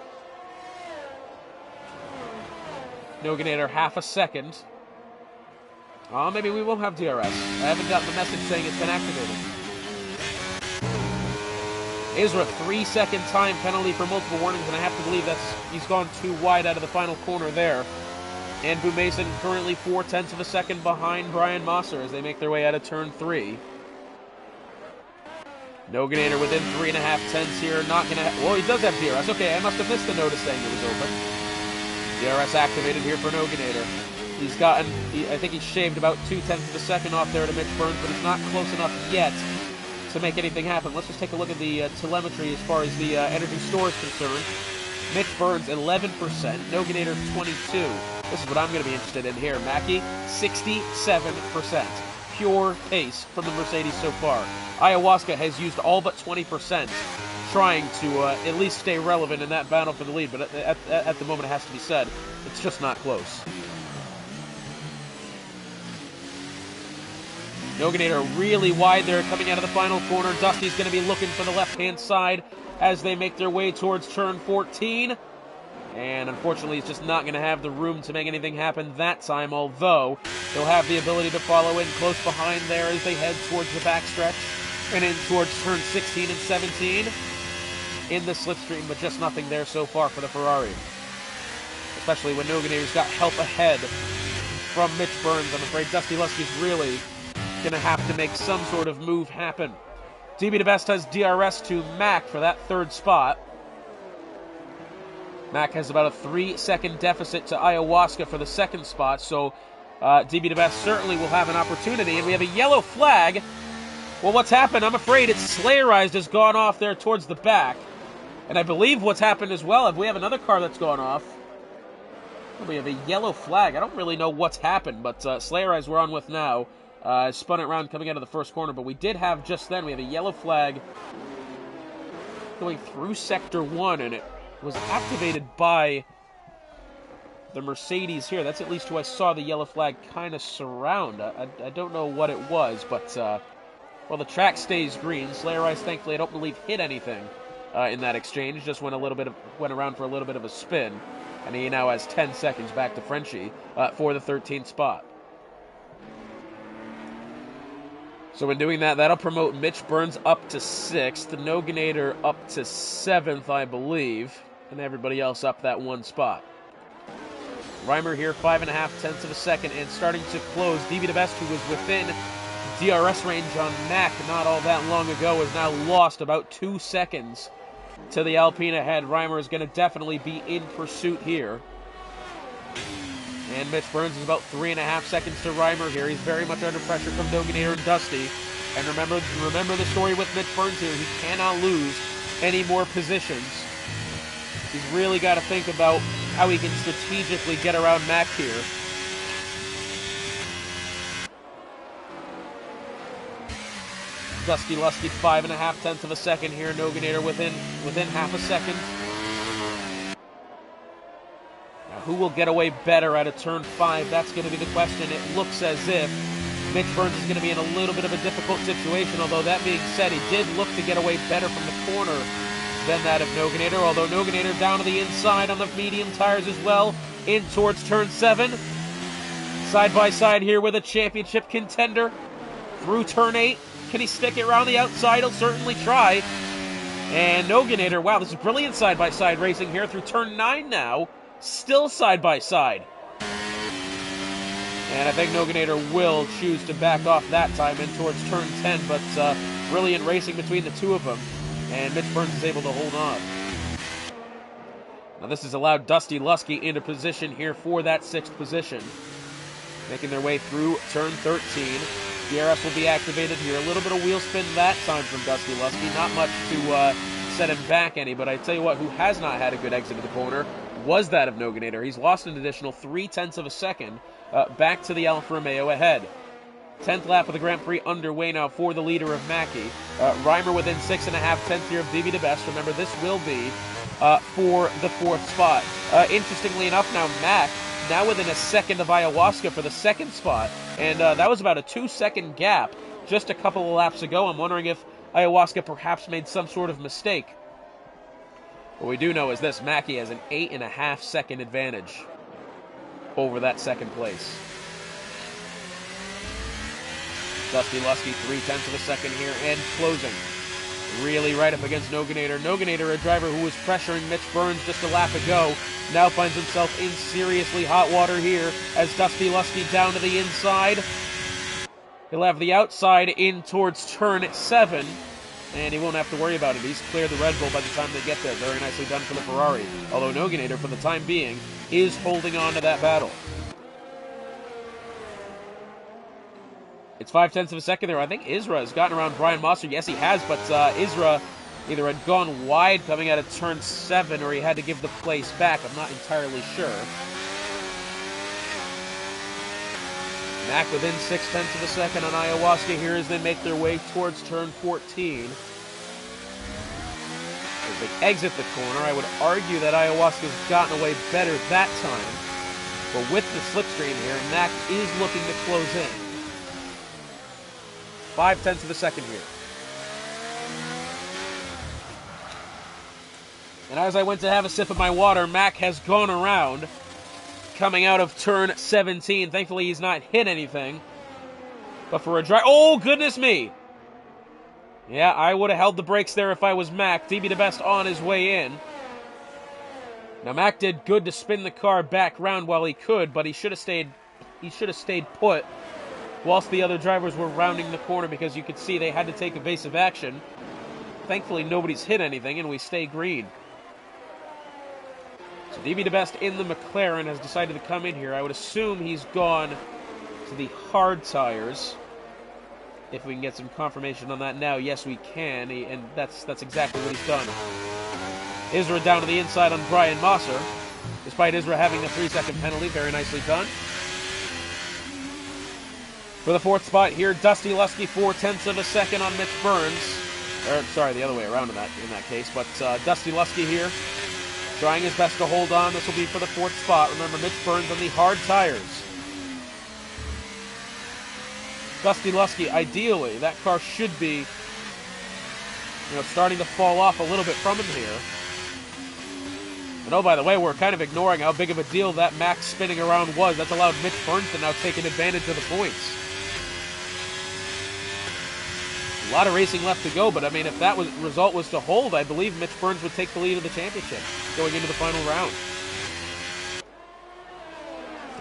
[SPEAKER 1] Noganator 0.5 second. Maybe we won't have DRS. I haven't gotten the message saying it's been activated. Ezra, 3-second time penalty for multiple warnings, and I have to believe he's gone too wide out of the final corner there. And Boo Mason currently 0.4 of a second behind Brian Mosser as they make their way out of turn 3. Noganator within 3.5 here. Not going to have... Well, he does have DRS. Okay, I must have missed the notice saying it was open. DRS activated here for Noganator. He's gotten... I think he's shaved about 0.2 of a second off there to Mitch Burns, but it's not close enough yet to make anything happen. Let's just take a look at the telemetry as far as the energy store is concerned. Mitch Burns, 11%. Noganator, 22%. This is what I'm going to be interested in here. Mackie, 67%. Pure pace from the Mercedes so far. Ayahuasca has used all but 20%, trying to at least stay relevant in that battle for the lead, but at the moment it has to be said, it's just not close. Noganator really wide there coming out of the final corner. Dusty's going to be looking for the left-hand side as they make their way towards turn 14. And unfortunately, he's just not going to have the room to make anything happen that time, although he'll have the ability to follow in close behind there as they head towards the backstretch and in towards turn 16 and 17 in the slipstream, but just nothing there so far for the Ferrari. Especially when Noganator's got help ahead from Mitch Burns. I'm afraid Dusty Lusky's really going to have to make some sort of move happen. DB DeBest has DRS to Mac for that 3rd spot. Mac has about a 3-second deficit to Ayahuasca for the second spot, so DB DeBest certainly will have an opportunity. And we have a yellow flag. Well, what's happened? I'm afraid it's Slayerized has gone off there towards the back. And I believe what's happened as well, if we have another car that's gone off, we have a yellow flag. I don't really know what's happened, but Slayerized we're on with now. Spun it around coming out of the first corner, but we did have just then, we have a yellow flag going through Sector 1, and it was activated by the Mercedes here. That's at least who I saw the yellow flag kind of surround. I don't know what it was, but well, the track stays green. Slayerized, thankfully, I don't believe hit anything in that exchange. Just went around for a little bit of a spin, and he now has 10 seconds back to Frenchie for the 13th spot. So in doing that, that'll promote Mitch Burns up to 6th, Noganator up to 7th, I believe, and everybody else up that one spot. Reimer here, 5.5 tenths of a second, and starting to close. DB DeBest, who was within DRS range on Mac not all that long ago, has now lost about 2 seconds to the Alpine ahead. Reimer is going to definitely be in pursuit here. And Mitch Burns is about 3.5 seconds to Reimer here. He's very much under pressure from Noganator and Dusty. And remember the story with Mitch Burns here. He cannot lose any more positions. He's really got to think about how he can strategically get around Mac here. Dusty Lusky, 5.5 tenths of a second here. Noganator within half a second. Now, who will get away better out of turn 5? That's going to be the question. It looks as if Mitch Burns is going to be in a little bit of a difficult situation, although that being said, he did look to get away better from the corner than that of Noganator, although Noganator down to the inside on the medium tires as well, in towards turn 7. Side by side here with a championship contender through turn 8. Can he stick it around the outside? He'll certainly try. And Noganator, wow, this is brilliant side-by-side racing here through turn 9 now. Still side-by-side. And I think Noganator will choose to back off that time in towards turn 10, but brilliant racing between the two of them. And Mitch Burns is able to hold on. Now this has allowed Dusty Lusky into position here for that 6th position. Making their way through turn 13. DRS will be activated here. A little bit of wheel spin that time from Dusty Lusky. Not much to set him back any, but I tell you what, who has not had a good exit of the corner was that of Noganator. He's lost an additional 3 tenths of a second back to the Alfa Romeo ahead. 10th lap of the Grand Prix underway now for the leader of Mackie. Reimer within 6.5 tenths here of DB DeBest. Remember, this will be for the 4th spot. Interestingly enough now, Mac now within a second of Ayahuasca for the 2nd spot. And that was about a 2-second gap just a couple of laps ago. I'm wondering if Ayahuasca perhaps made some sort of mistake. What we do know is this: Mackie has an 8.5 second advantage over that 2nd place. Dusty Lusky, 3/10 of a second here, and closing. Really right up against Noganator. Noganator, a driver who was pressuring Mitch Burns just a lap ago, now finds himself in seriously hot water here as Dusty Lusky down to the inside. He'll have the outside in towards turn 7, and he won't have to worry about it. He's cleared the Red Bull by the time they get there. Very nicely done for the Ferrari. Although Noganator, for the time being, is holding on to that battle. It's 5/10 of a second there. I think Isra has gotten around Brian Mosser. Yes, he has, but Isra either had gone wide coming out of turn 7 or he had to give the place back. I'm not entirely sure. Mac within 6/10 of a second on Ayahuasca here as they make their way towards turn 14. As they exit the corner, I would argue that Ayahuasca's gotten away better that time. But with the slipstream here, Mac is looking to close in. 5/10 of a second here. And as I went to have a sip of my water, Mac has gone around, coming out of turn 17. Thankfully, he's not hit anything. But for a drive... Oh, goodness me! Yeah, I would have held the brakes there if I was Mac. DB DeBest on his way in. Now, Mac did good to spin the car back round while he could, but he should have stayed put whilst the other drivers were rounding the corner, because you could see they had to take evasive action. Thankfully, nobody's hit anything, and we stay green. So DB DeBest in the McLaren has decided to come in here. I would assume he's gone to the hard tires. If we can get some confirmation on that now, yes, we can, and that's exactly what he's done. Isra down to the inside on Brian Mosser, despite Isra having the 3-second penalty. Very nicely done. For the fourth spot here, Dusty Lusky, 0.4 of a second on Mitch Burns. Or, sorry, the other way around in that case. But Dusty Lusky here, trying his best to hold on. This will be for the fourth spot. Remember, Mitch Burns on the hard tires. Dusty Lusky, ideally, that car should be, starting to fall off a little bit from him here. And oh, by the way, we're kind of ignoring how big of a deal that max spinning around was. That's allowed Mitch Burns to now take an advantage of the points. A lot of racing left to go, but I mean, if that result was to hold, I believe Mitch Burns would take the lead of the championship going into the final round.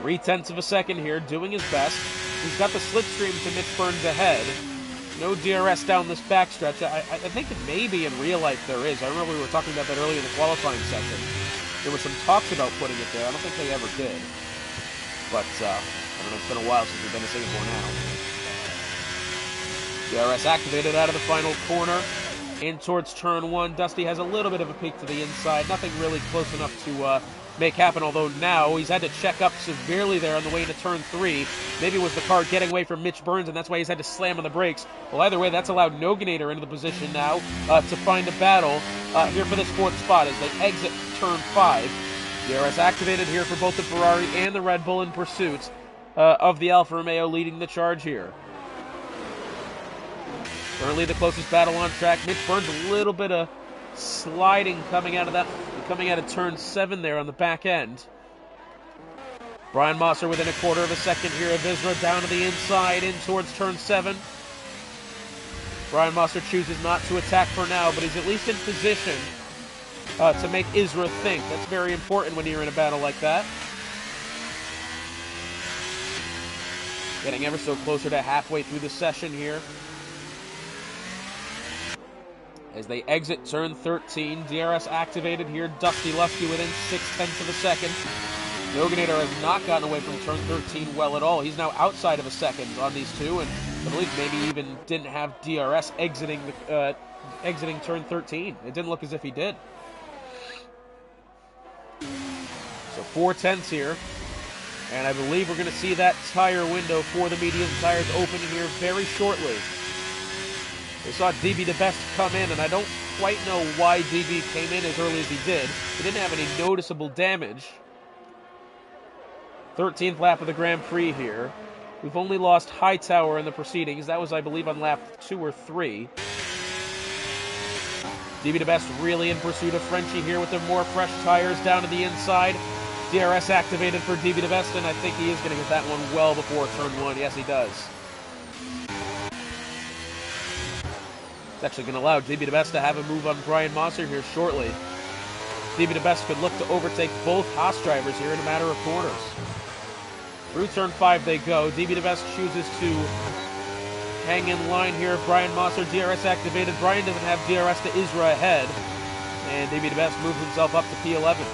[SPEAKER 1] 0.3 of a second here, doing his best. He's got the slipstream to Mitch Burns ahead. No DRS down this backstretch. I think that maybe in real life there is. I remember we were talking about that earlier in the qualifying session. There were some talks about putting it there. I don't think they ever did. But, I don't know, it's been a while since we've been to Singapore now. DRS activated out of the final corner. In towards turn 1. Dusty has a little bit of a peek to the inside. Nothing really close enough to make happen, although now he's had to check up severely there on the way into turn 3. Maybe it was the car getting away from Mitch Burns, and that's why he's had to slam on the brakes. Well, either way, that's allowed Noganator into the position now to find a battle here for this fourth spot as they exit turn 5. DRS activated here for both the Ferrari and the Red Bull in pursuit of the Alfa Romeo leading the charge here. Currently the closest battle on track. Mitch Burns, a little bit of sliding coming out of turn 7 there on the back end. Brian Mosser within a quarter of a second here of Isra down to the inside in towards turn 7. Brian Mosser chooses not to attack for now, but he's at least in position to make Isra think. That's very important when you're in a battle like that. Getting ever so closer to halfway through the session here. As they exit turn 13, DRS activated here. Dusty Lusky within 0.6 of a second. Noganator has not gotten away from turn 13 well at all. He's now outside of a second on these two, and I believe maybe even didn't have DRS exiting turn 13. It didn't look as if he did. So 0.4 here, and I believe we're going to see that tire window for the medium tires open here very shortly. We saw DB DeBest come in, and I don't quite know why DB came in as early as he did. He didn't have any noticeable damage. 13th lap of the Grand Prix here. We've only lost Hightower in the proceedings. That was, I believe, on lap 2 or 3. DB DeBest really in pursuit of Frenchie here with the more fresh tires down to the inside. DRS activated for DB DeBest, and I think he is going to get that one well before turn 1. Yes, he does. It's actually going to allow DB DeBest to have a move on Brian Mosser here shortly. DB DeBest could look to overtake both Haas drivers here in a matter of corners. Through turn 5 they go. DB DeBest chooses to hang in line here. Brian Mosser, DRS activated. Brian doesn't have DRS to Isra ahead. And DB DeBest moves himself up to P11.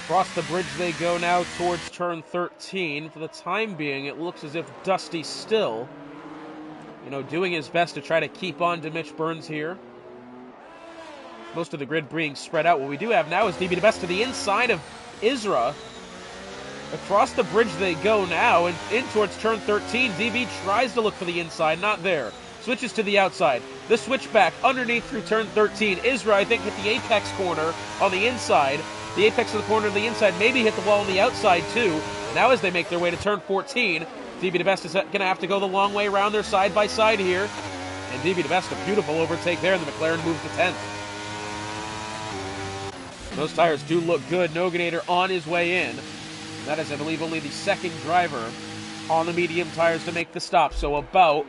[SPEAKER 1] Across the bridge they go now towards turn 13. For the time being, it looks as if Dusty's still, doing his best to try to keep on to Mitch Burns here. Most of the grid being spread out. What we do have now is DB DeBest to the inside of Isra. Across the bridge they go now, and in towards turn 13. DB tries to look for the inside, not there. Switches to the outside. The switchback underneath through turn 13. Isra, I think, hit the apex corner on the inside. The apex of the corner to the inside, maybe hit the wall on the outside too. And now as they make their way to turn 14, DB DeBest is going to have to go the long way around. They're side by side here. And DB DeBest, a beautiful overtake there, and the McLaren moves to 10th. Those tires do look good. Noganator on his way in. That is, I believe, only the second driver on the medium tires to make the stop. So about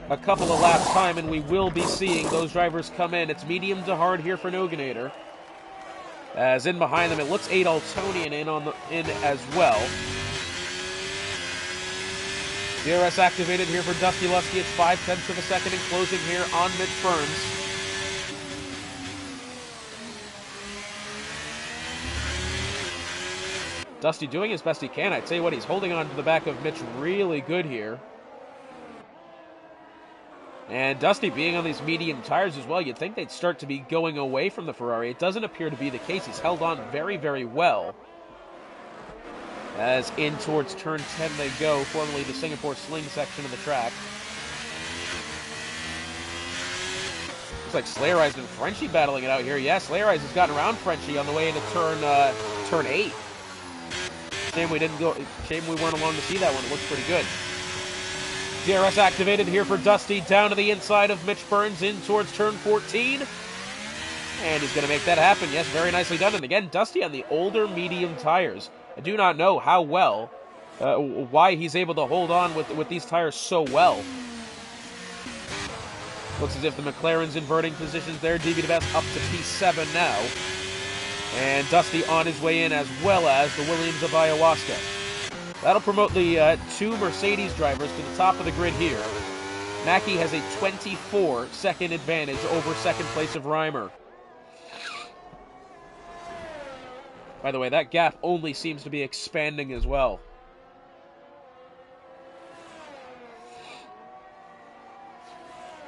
[SPEAKER 1] a couple of laps time, and we will be seeing those drivers come in. It's medium to hard here for Noganator. As in behind them, it looks Adoltonian in as well. DRS activated here for Dusty Lusky. It's 0.5 of a second in closing here on Mitch Burns. Dusty doing as best he can. I tell you what, he's holding on to the back of Mitch really good here. And Dusty being on these medium tires as well, you'd think they'd start to be going away from the Ferrari. It doesn't appear to be the case. He's held on very, very well. As in towards turn 10 they go, formerly the Singapore Sling section of the track. Looks like Slayerized and Frenchie battling it out here. Yeah, Slayerized has gotten around Frenchie on the way into turn 8. Shame we weren't along to see that one. It looks pretty good. DRS activated here for Dusty, down to the inside of Mitch Burns, in towards turn 14. And he's going to make that happen. Yes, very nicely done. And again, Dusty on the older medium tires. I do not know how well, why he's able to hold on with these tires so well. Looks as if the McLaren's inverting positions there. DB2S up to P7 now. And Dusty on his way in, as well as the Williams of Ayahuasca. That'll promote the two Mercedes drivers to the top of the grid here. Mackey has a 24-second advantage over second place of Reimer. By the way, that gap only seems to be expanding as well.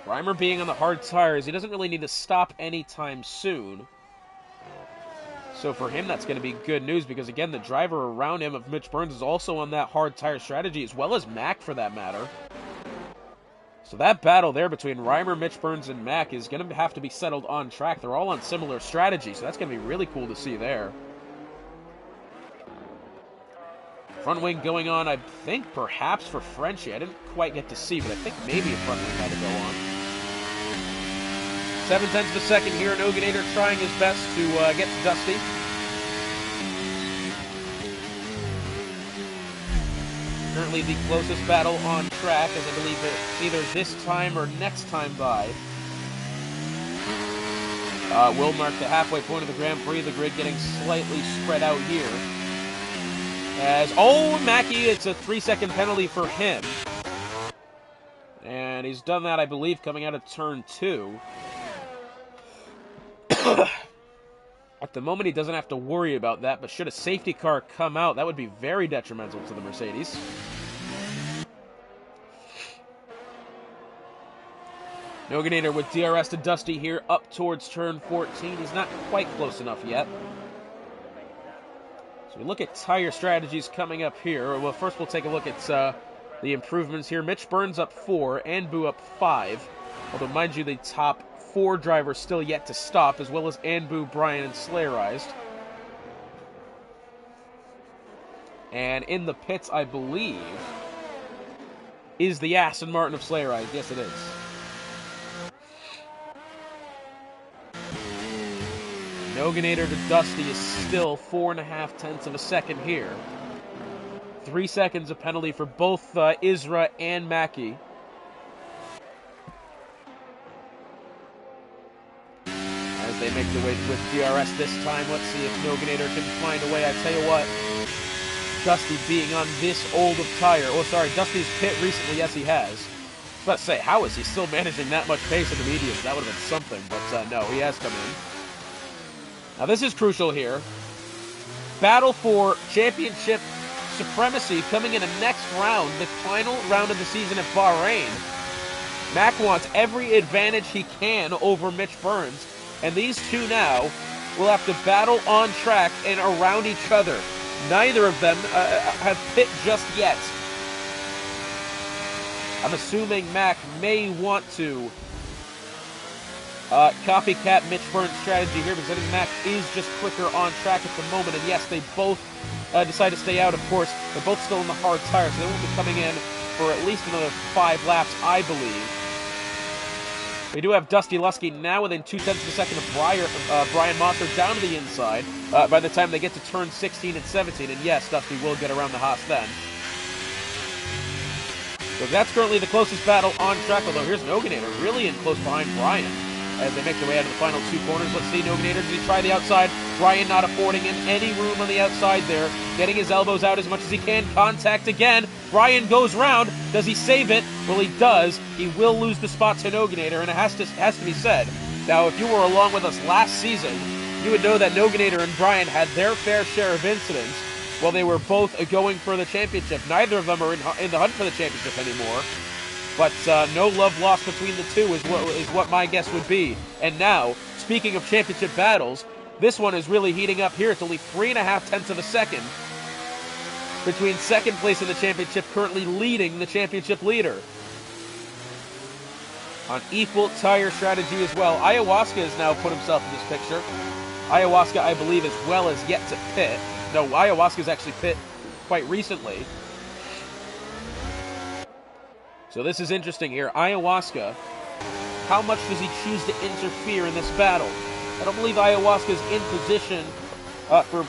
[SPEAKER 1] Reimer being on the hard tires, he doesn't really need to stop anytime soon. So for him, that's going to be good news because, again, the driver around him of Mitch Burns is also on that hard tire strategy, as well as Mack for that matter. So that battle there between Reimer, Mitch Burns, and Mack is going to have to be settled on track. They're all on similar strategies, so that's going to be really cool to see there. Front wing going on, I think, perhaps for Frenchie. I didn't quite get to see, but I think maybe a front wing had to go on. 0.7 of a second here, Noganator trying his best to get to Dusty. Currently the closest battle on track, as I believe it's either this time or next time by. Will mark the halfway point of the Grand Prix, the grid getting slightly spread out here. As, Mackey, it's a 3-second penalty for him. And he's done that, I believe, coming out of turn 2. At the moment, he doesn't have to worry about that, but should a safety car come out, that would be very detrimental to the Mercedes. Noganator with DRS to Dusty here, up towards turn 14. He's not quite close enough yet. So we look at tire strategies coming up here. Well, first we'll take a look at the improvements here. Mitch Burns up 4, Anbu up 5. Although, mind you, the top 4 drivers still yet to stop, as well as Anbu, Bryan, and Slayerized. And in the pits, I believe, is the Aston Martin of Slayerized. Yes, it is. Noganator to Dusty is still 4.5 of a second here. 3 seconds of penalty for both Isra and Mackey. As they make their way with DRS this time, let's see if Noganator can find a way. I tell you what, Dusty being on this old of tire. Oh, sorry, Dusty's pit recently. Yes, he has. I was about to say, how is he still managing that much pace in the mediums? That would have been something, but no, he has come in. Now this is crucial here. Battle for championship supremacy coming in the next round, the final round of the season at Bahrain. Mack wants every advantage he can over Mitch Burns, and these two now will have to battle on track and around each other. Neither of them have pit just yet. I'm assuming Mack may want to copycat Mitch Burns' strategy here, because I think Mack is just quicker on track at the moment. And yes, they both decide to stay out, of course. They're both still in the hard tire, so they won't be coming in for at least another 5 laps, I believe. We do have Dusty Lusky now within 0.2 of a second of Brian Mosser down to the inside by the time they get to turn 16 and 17. And yes, Dusty will get around the Haas then. So that's currently the closest battle on track, although here's Noganator really in close behind Brian. as they make their way out of the final two corners. Let's see, Noganator, does he try the outside? Ryan not affording him any room on the outside there. Getting his elbows out as much as he can. Contact again. Ryan goes round. Does he save it? Well, he does. He will lose the spot to Noganator, and it has to be said. Now, if you were along with us last season, you would know that Noganator and Brian had their fair share of incidents while they were both going for the championship. Neither of them are in the hunt for the championship anymore. But no love lost between the two is what my guess would be. And now, speaking of championship battles, this one is really heating up here. It's only 3.5 tenths of a second between second place in the championship, currently leading the championship leader. On equal tire strategy as well. Ayahuasca has now put himself in this picture. Ayahuasca, I believe, as well as yet to pit. No, Ayahuasca's actually pit quite recently. So this is interesting here. Ayahuasca, how much does he choose to interfere in this battle? I don't believe Ayahuasca is in position for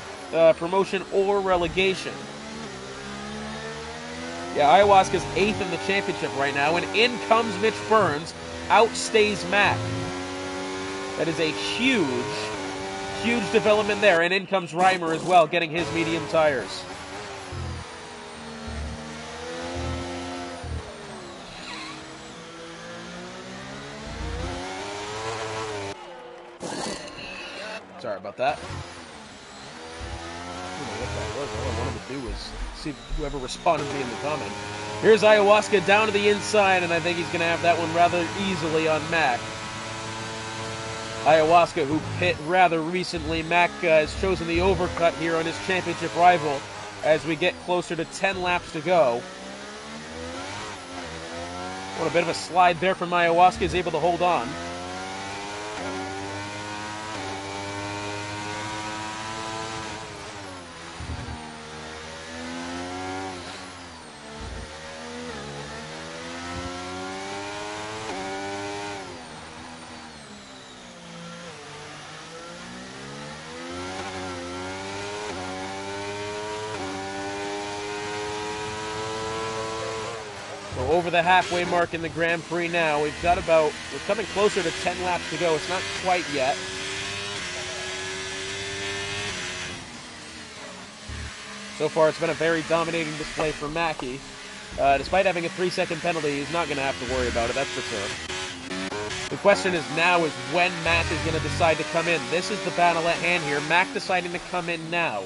[SPEAKER 1] promotion or relegation. Yeah, Ayahuasca's 8th in the championship right now, and in comes Mitch Burns, outstays Mac. That is a huge development there, and in comes Reimer as well, getting his medium tires. Sorry about that. I don't know what that was. All I wanted to do was see whoever responded to me in the comment. Here's Ayahuasca down to the inside, and I think he's going to have that one rather easily on Mac. Ayahuasca, who pit rather recently. Mac has chosen the overcut here on his championship rival as we get closer to 10 laps to go. What a bit of a slide there from Ayahuasca, is able to hold on. So over the halfway mark in the Grand Prix now. We're coming closer to 10 laps to go. It's not quite yet. So far, it's been a very dominating display for Mackie. Despite having a 3-second penalty, he's not going to have to worry about it, that's for sure. The question is when Mac is going to decide to come in. This is the battle at hand here. Mac deciding to come in now.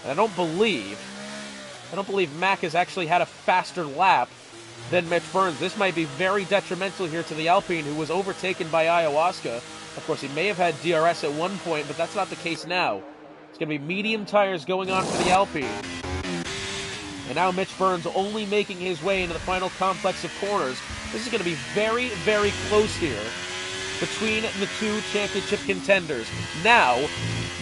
[SPEAKER 1] And I don't believe Mac has actually had a faster lap than Mitch Burns. This might be very detrimental here to the Alpine, who was overtaken by Ayahuasca. Of course, he may have had DRS at one point, but that's not the case now. It's going to be medium tires going on for the Alpine. And now Mitch Burns only making his way into the final complex of corners. This is going to be very, very close here between the two championship contenders. Now,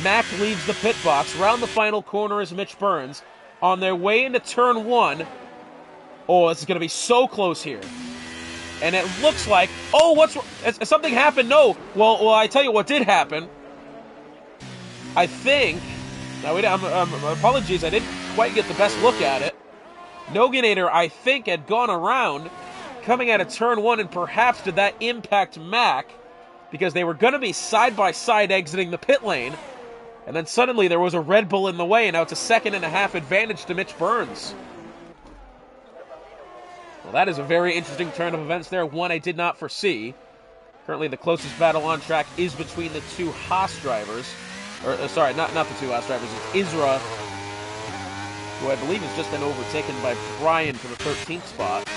[SPEAKER 1] Mac leaves the pit box. Round the final corner is Mitch Burns. On their way into turn 1. Oh, this is going to be so close here. And it looks like... Oh, has something happened? No. Well, I tell you what did happen. I think... Now, apologies, I didn't quite get the best look at it. Noganator, I think, had gone around coming out of turn 1, and perhaps did that impact Mac, because they were going to be side-by-side exiting the pit lane, and then suddenly there was a Red Bull in the way, and now it's a 1.5-second advantage to Mitch Burns. Well, that is a very interesting turn of events there, one I did not foresee. Currently, the closest battle on track is between the two Haas drivers. Sorry, not the two Haas drivers. It's Isra, who I believe has just been overtaken by Brian for the 13th spot.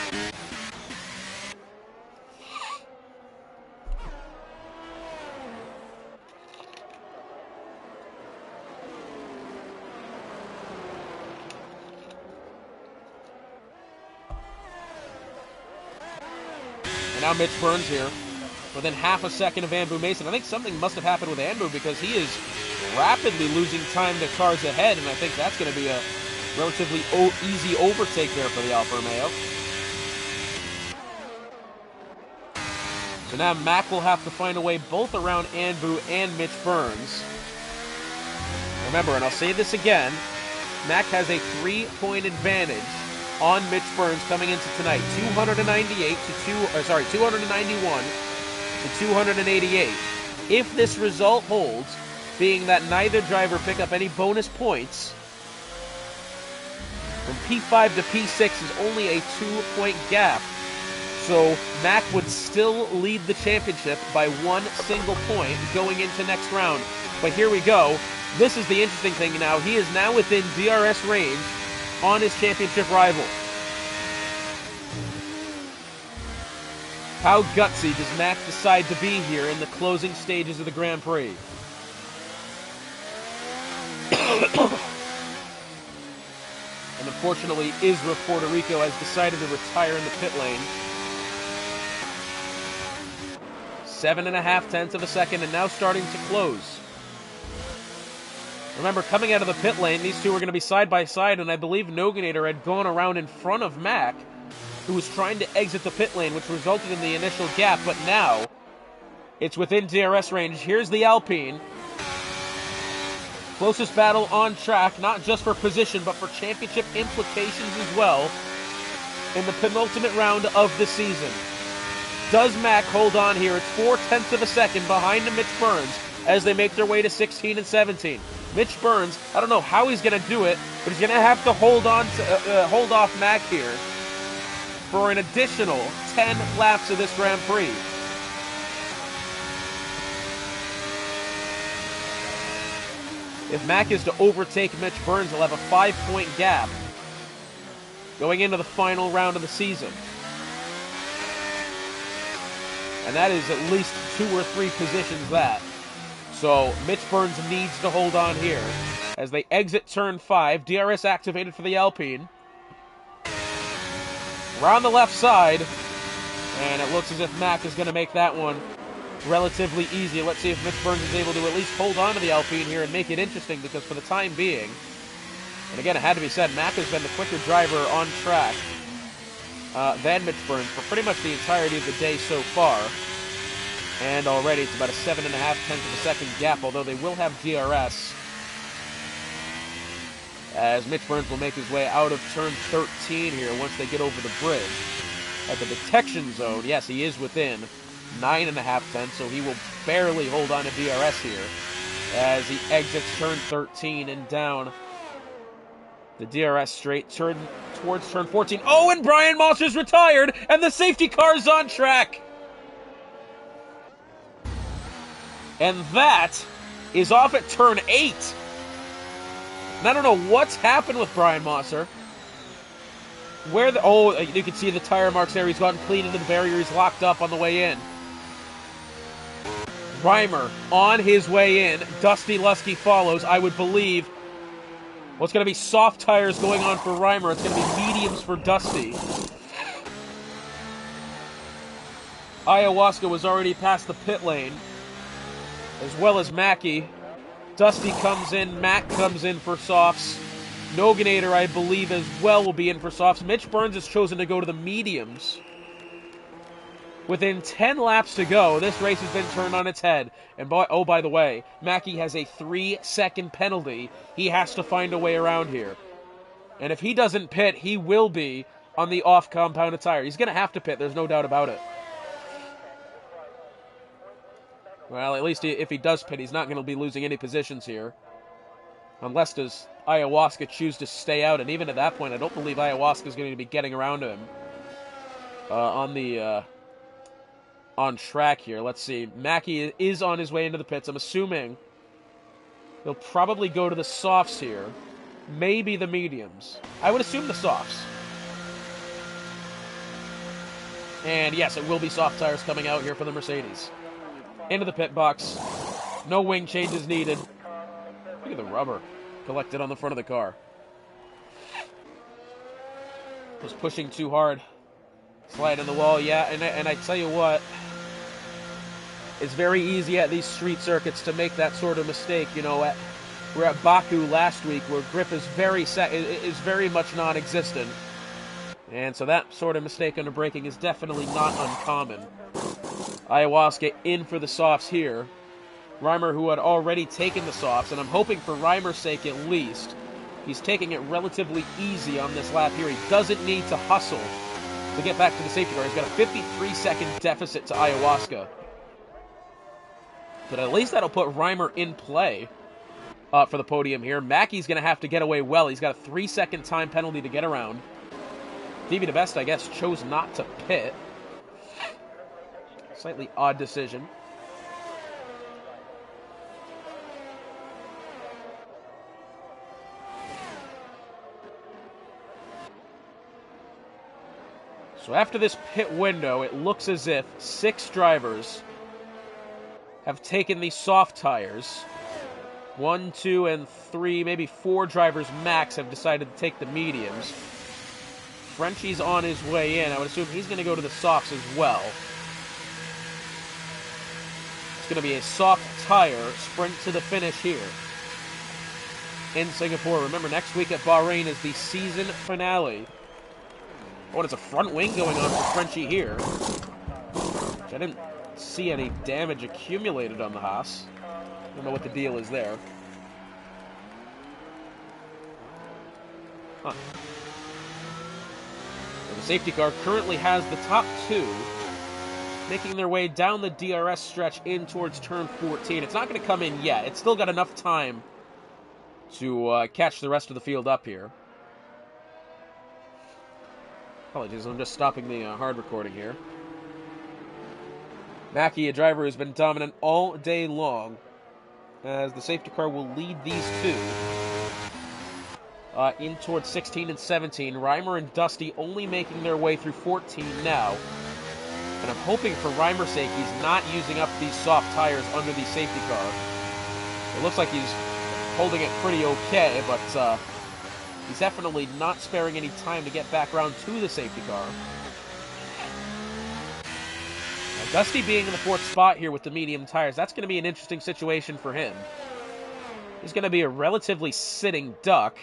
[SPEAKER 1] And now Mitch Burns here, within 0.5 second of Anbu Mason. I think something must have happened with Anbu, because he is rapidly losing time to cars ahead, and I think that's going to be a relatively easy overtake there for the Alfa Romeo. So now Mac will have to find a way both around Anbu and Mitch Burns. Remember, and I'll say this again, Mac has a 3-point advantage on Mitch Burns coming into tonight. 291 to 288. If this result holds, being that neither driver pick up any bonus points, from P5 to P6 is only a 2-point gap. So Mac would still lead the championship by 1 single point going into next round. But here we go. This is the interesting thing now. He is now within DRS range on his championship rival. How gutsy does Mac decide to be here in the closing stages of the Grand Prix? And unfortunately, Isra Puerto Rico has decided to retire in the pit lane. 7.5 tenths of a second, and now starting to close. Remember, coming out of the pit lane, these two were going to be side by side, and I believe Noganator had gone around in front of Mac, who was trying to exit the pit lane, which resulted in the initial gap, but now it's within DRS range. Here's the Alpine. Closest battle on track, not just for position, but for championship implications as well in the penultimate round of the season. Does Mac hold on here? It's 4 tenths of a second behind Mitch Burns as they make their way to 16 and 17. Mitch Burns, I don't know how he's going to do it, but he's going to have to hold off Mac here for an additional 10 laps of this Grand Prix. If Mac is to overtake Mitch Burns, he'll have a 5-point gap going into the final round of the season. And that is at least 2 or 3 positions that. So Mitch Burns needs to hold on here. As they exit turn 5, DRS activated for the Alpine. Around the left side. And it looks as if Mac is going to make that one relatively easy. Let's see if Mitch Burns is able to at least hold on to the Alpine here and make it interesting, because for the time being, and again, it had to be said, Mac has been the quicker driver on track than Mitch Burns for pretty much the entirety of the day so far. And already it's about a 7.5 tenths of a second gap, although they will have DRS. As Mitch Burns will make his way out of turn 13 here once they get over the bridge. At the detection zone, yes, he is within 9.5 tenths, so he will barely hold on to DRS here as he exits turn 13 and down the DRS straight towards turn 14. Oh, and Brian Moss retired, and the safety car's on track. And that is off at turn 8. And I don't know what's happened with Brian Mosser. Oh, you can see the tire marks there. He's gotten clean into the barrier. He's locked up on the way in. Reimer on his way in. Dusty Lusky follows. I would believe, well, it's going to be soft tires going on for Reimer. It's going to be mediums for Dusty. Ayahuasca was already past the pit lane, as well as Mackie. Dusty comes in. Mac comes in for softs. Noganator, I believe, as well will be in for softs. Mitch Burns has chosen to go to the mediums. Within 10 laps to go, this race has been turned on its head. And by the way, Mackie has a 3-second penalty. He has to find a way around here. And if he doesn't pit, he will be on the off-compounded tire. He's going to have to pit, there's no doubt about it. Well, at least if he does pit, he's not going to be losing any positions here. Unless does Ayahuasca choose to stay out, and even at that point, I don't believe Ayahuasca is going to be getting around him on track here. Let's see. Mackie is on his way into the pits. I'm assuming he'll probably go to the softs here. Maybe the mediums. I would assume the softs. And yes, it will be soft tires coming out here for the Mercedes. Into the pit box. No wing changes needed. Look at the rubber collected on the front of the car. Was pushing too hard. Slide in the wall, yeah, and I tell you what, it's very easy at these street circuits to make that sort of mistake. You know, we're at Baku last week, where grip is very much non-existent, and so that sort of mistake under braking is definitely not uncommon. Ayahuasca in for the softs here. Reimer, who had already taken the softs, and I'm hoping for Reimer's sake at least, he's taking it relatively easy on this lap here. He doesn't need to hustle to get back to the safety car. He's got a 53-second deficit to Ayahuasca. But at least that'll put Reimer in play for the podium here. Mackey's going to have to get away well. He's got a 3-second time penalty to get around. DB DeBest, I guess, chose not to pit. Slightly odd decision. So after this pit window, it looks as if 6 drivers have taken the soft tires. 1, 2, and 3, maybe 4 drivers max have decided to take the mediums. Frenchie's on his way in. I would assume he's going to go to the softs as well. It's going to be a soft tire sprint to the finish here in Singapore. Remember, next week at Bahrain is the season finale. Oh, and it's a front wing going on for Frenchie here. Which I didn't see any damage accumulated on the Haas. Don't know what the deal is there. Huh. So the safety car currently has the top 2 making their way down the DRS stretch in towards turn 14. It's not going to come in yet. It's still got enough time to catch the rest of the field up here. Apologies, I'm just stopping the hard recording here. Mackey, a driver who's been dominant all day long, as the safety car will lead these 2 in towards 16 and 17. Reimer and Dusty only making their way through 14 now. And I'm hoping for Reimer's sake he's not using up these soft tires under the safety car. It looks like he's holding it pretty okay, but he's definitely not sparing any time to get back around to the safety car. Now, Dusty being in the 4th spot here with the medium tires, that's going to be an interesting situation for him. He's going to be a relatively sitting duck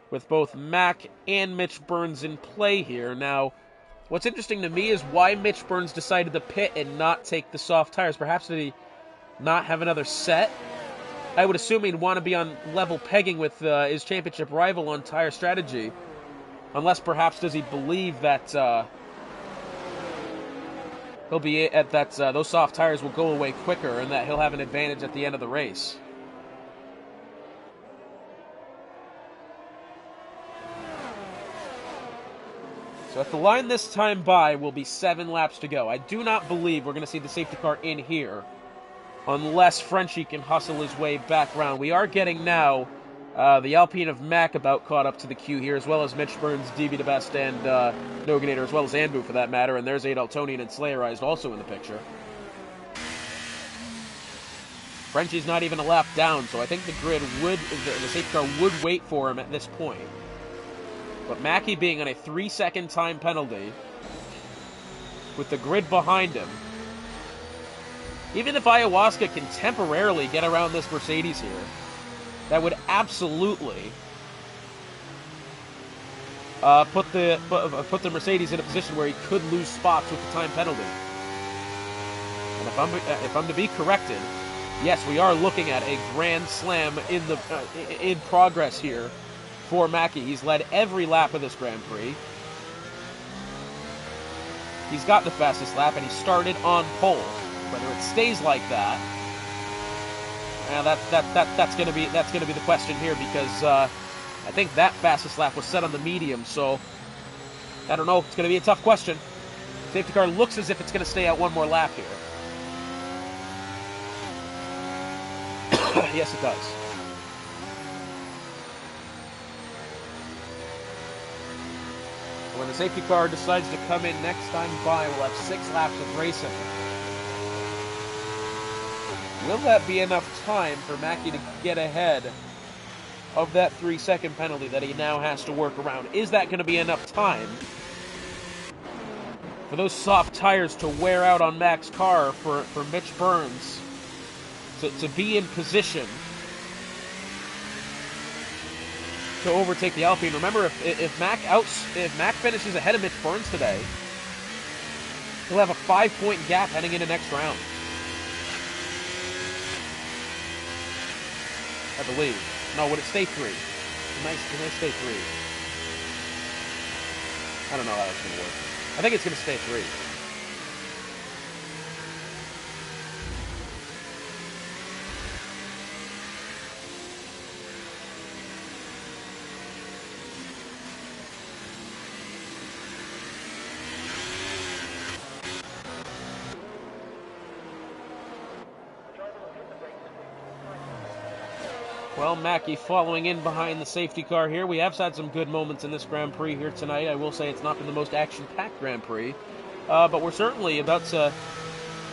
[SPEAKER 1] with both Mack and Mitch Burns in play here. Now, what's interesting to me is why Mitch Burns decided to pit and not take the soft tires. Perhaps did he not have another set? I would assume he'd want to be on level pegging with his championship rival on tire strategy. Unless perhaps does he believe that he'll be at that those soft tires will go away quicker and that he'll have an advantage at the end of the race. So at the line this time by will be 7 laps to go. I do not believe we're going to see the safety car in here unless Frenchie can hustle his way back around. We are getting now the Alpine of Mack about caught up to the queue here, as well as Mitch Burns, DB DeBest, and Noganator, as well as Anbu for that matter, and there's Adel Tonian and Slayerized also in the picture. Frenchie's not even a lap down, so I think the grid would, the safety car would wait for him at this point. But Mackey being on a 3-second time penalty, with the grid behind him, even if Ayahuasca can temporarily get around this Mercedes here, that would absolutely put the Mercedes in a position where he could lose spots with the time penalty. And if I'm to be corrected, yes, we are looking at a grand slam in progress here for Mackey. He's led every lap of this Grand Prix. He's got the fastest lap, and he started on pole. Whether it stays like that, that's gonna be the question here, because I think that fastest lap was set on the medium. So I don't know. It's gonna be a tough question. Safety car looks as if it's gonna stay out one more lap here. Yes, it does. When the safety car decides to come in next time by, we'll have 6 laps of racing. Will that be enough time for Mackey to get ahead of that 3-second penalty that he now has to work around? Is that going to be enough time for those soft tires to wear out on Mac's car for Mitch Burns to be in position to overtake the Alpine? Remember, if Mac finishes ahead of Mitch Burns today, he'll have a 5-point gap heading into next round, I believe. No, would it stay 3? Can I stay 3? I don't know how that's going to work. I think it's going to stay 3. Well, Mackey following in behind the safety car here. We have had some good moments in this Grand Prix here tonight. I will say it's not been the most action-packed Grand Prix, but we're certainly about to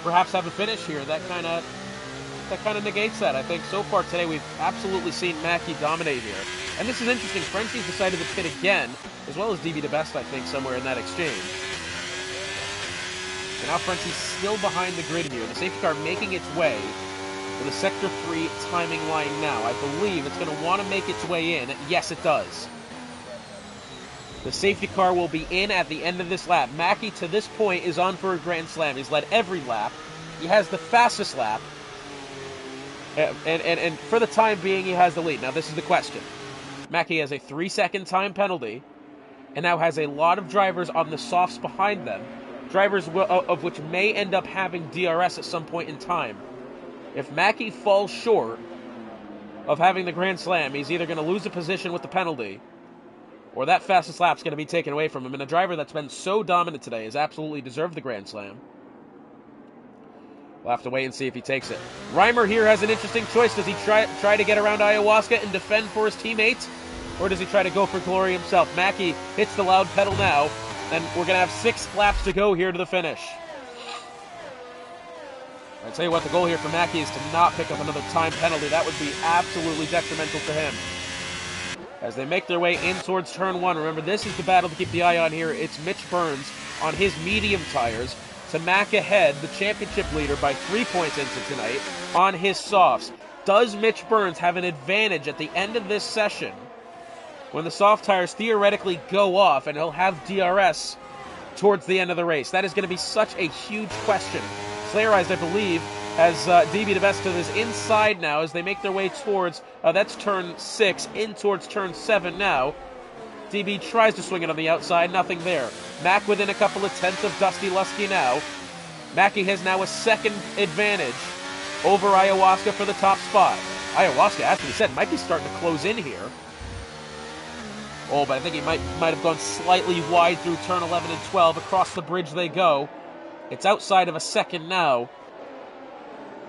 [SPEAKER 1] perhaps have a finish here. That kind of negates that. I think so far today we've absolutely seen Mackey dominate here. And this is interesting. Frenchie's decided to pit again, as well as DB DeBest, I think, somewhere in that exchange. And now Frenchie's still behind the grid here. The safety car making its way to the Sector 3 timing line now. I believe it's going to want to make its way in. Yes, it does. The safety car will be in at the end of this lap. Mackey, to this point, is on for a Grand Slam. He's led every lap. He has the fastest lap. And for the time being, he has the lead. Now, this is the question. Mackey has a 3-second time penalty, and now has a lot of drivers on the softs behind them, drivers of which may end up having DRS at some point in time. If Mackey falls short of having the Grand Slam, he's either going to lose a position with the penalty, or that fastest lap's going to be taken away from him. And a driver that's been so dominant today has absolutely deserved the Grand Slam. We'll have to wait and see if he takes it. Reimer here has an interesting choice. Does he try to get around Ayahuasca and defend for his teammates? Or does he try to go for glory himself? Mackey hits the loud pedal now, and we're going to have 6 laps to go here to the finish. I tell you what, the goal here for Mackey is to not pick up another time penalty. That would be absolutely detrimental to him. As they make their way in towards turn 1, remember, this is the battle to keep the eye on here. It's Mitch Burns on his medium tires to Mack ahead, the championship leader, by 3 points into tonight on his softs. Does Mitch Burns have an advantage at the end of this session when the soft tires theoretically go off and he'll have DRS towards the end of the race? That is going to be such a huge question. Slayerized, I believe, has DB DeBest to his inside now as they make their way towards, that's turn 6, in towards turn 7 now. DB tries to swing it on the outside, nothing there. Mack within a couple of tenths of Dusty Lusky now. Mackey has now a second advantage over Ayahuasca for the top spot. Ayahuasca, as we said, might be starting to close in here. Oh, but I think he might have gone slightly wide through turn 11 and 12. Across the bridge they go. It's outside of a second now.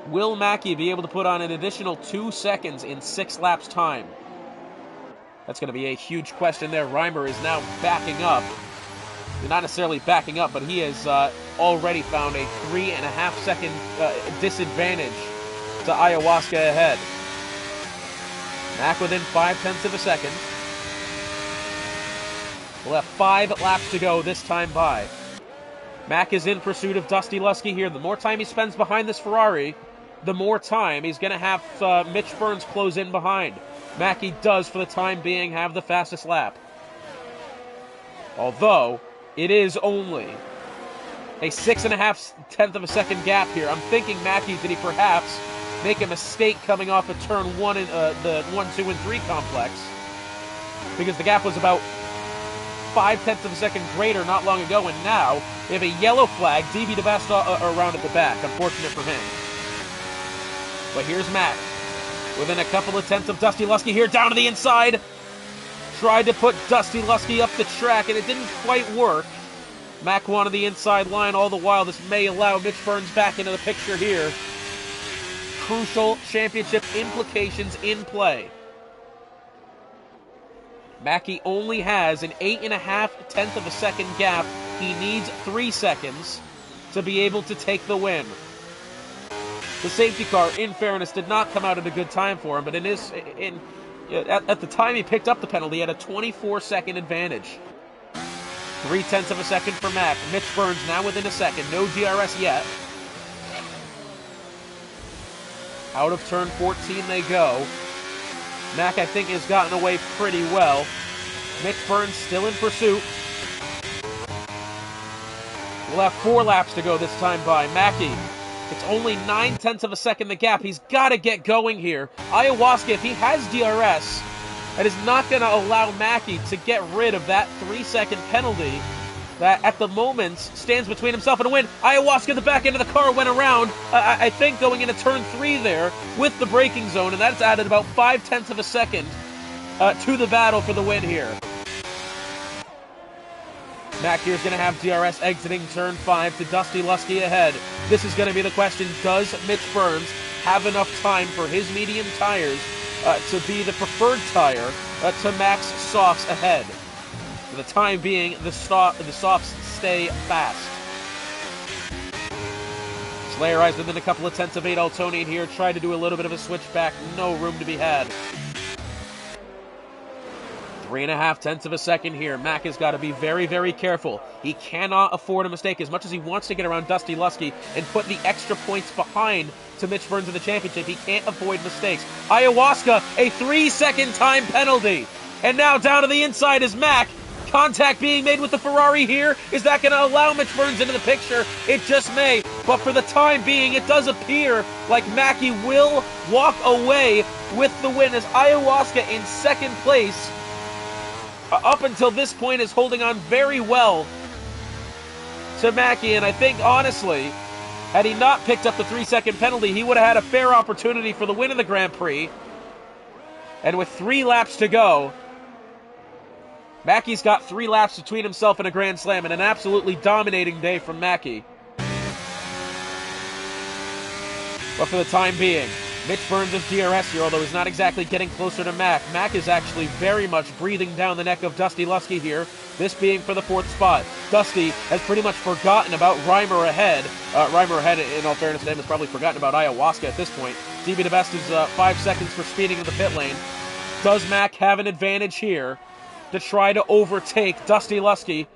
[SPEAKER 1] Will Mackey be able to put on an additional 2 seconds in 6 laps' time? That's going to be a huge question there. Reimer is now backing up. Not necessarily backing up, but he has already found a 3.5 second disadvantage to Ayahuasca ahead. Mack within 0.5 of a second. We'll have 5 laps to go this time by. Mack is in pursuit of Dusty Lusky here. The more time he spends behind this Ferrari, the more time he's going to have Mitch Burns close in behind. Mackey does, for the time being, have the fastest lap. Although, it is only a 6.5 of a second gap here. I'm thinking, Mackey, did he perhaps make a mistake coming off of turn 1 in the 1, 2, and 3 complex? Because the gap was about 0.5 of a second greater not long ago, and now they have a yellow flag. DB DeBest around at the back. Unfortunate for him. But here's Mack. Within a couple of tenths of Dusty Lusky here, down to the inside. Tried to put Dusty Lusky up the track, and it didn't quite work. Mack wanted the inside line all the while. This may allow Mitch Burns back into the picture here. Crucial championship implications in play. Mackey only has an 8.5 of a second gap. He needs 3 seconds to be able to take the win. The safety car, in fairness, did not come out at a good time for him, but at the time he picked up the penalty, he had a 24-second advantage. 0.3 of a second for Mack. Mitch Burns now within a second. No DRS yet. Out of turn 14 they go. Mack, I think, has gotten away pretty well. Mitch Burns still in pursuit. We'll have 4 laps to go this time by. Mackey, it's only 0.9 of a second the gap. He's got to get going here. Ayahuasca, if he has DRS, that is not going to allow Mackey to get rid of that 3-second penalty that at the moment stands between himself and a win. Ayahuasca in the back end of the car went around, I think, going into turn 3 there with the braking zone, and that's added about 0.5 of a second to the battle for the win here. Mack here is going to have DRS exiting turn 5 to Dusty Lusky ahead. This is going to be the question. Does Mitch Burns have enough time for his medium tires to be the preferred tire to Mac's softs ahead. For the time being, the softs stay fast. Slayerized within a couple of tenths of 8 Altonian here. Tried to do a little bit of a switchback. No room to be had. 3.5 tenths of a second here. Mac has got to be very, very careful. He cannot afford a mistake. As much as he wants to get around Dusty Lusky and put the extra points behind to Mitch Burns in the championship, he can't avoid mistakes. Ayahuasca, a 3-second time penalty. And now down to the inside is Mac. Contact being made with the Ferrari here. Is that going to allow Mitch Burns into the picture? It just may. But for the time being, it does appear like Mackie will walk away with the win as Ayahuasca in second place. Up until this point is holding on very well to Mackie. And I think, honestly, had he not picked up the 3-second penalty, he would have had a fair opportunity for the win of the Grand Prix. And with 3 laps to go, Mackie's got 3 laps between himself and a Grand Slam, and an absolutely dominating day from Mackie. But for the time being, Mitch Burns is DRS here, although he's not exactly getting closer to Mac. Mac is actually very much breathing down the neck of Dusty Lusky here, this being for the 4th spot. Dusty has pretty much forgotten about Reimer ahead. Reimer ahead, in all fairness to him, has probably forgotten about Ayahuasca at this point. DB the Best is 5 seconds for speeding in the pit lane. Does Mac have an advantage here to try to overtake Dusty Lusky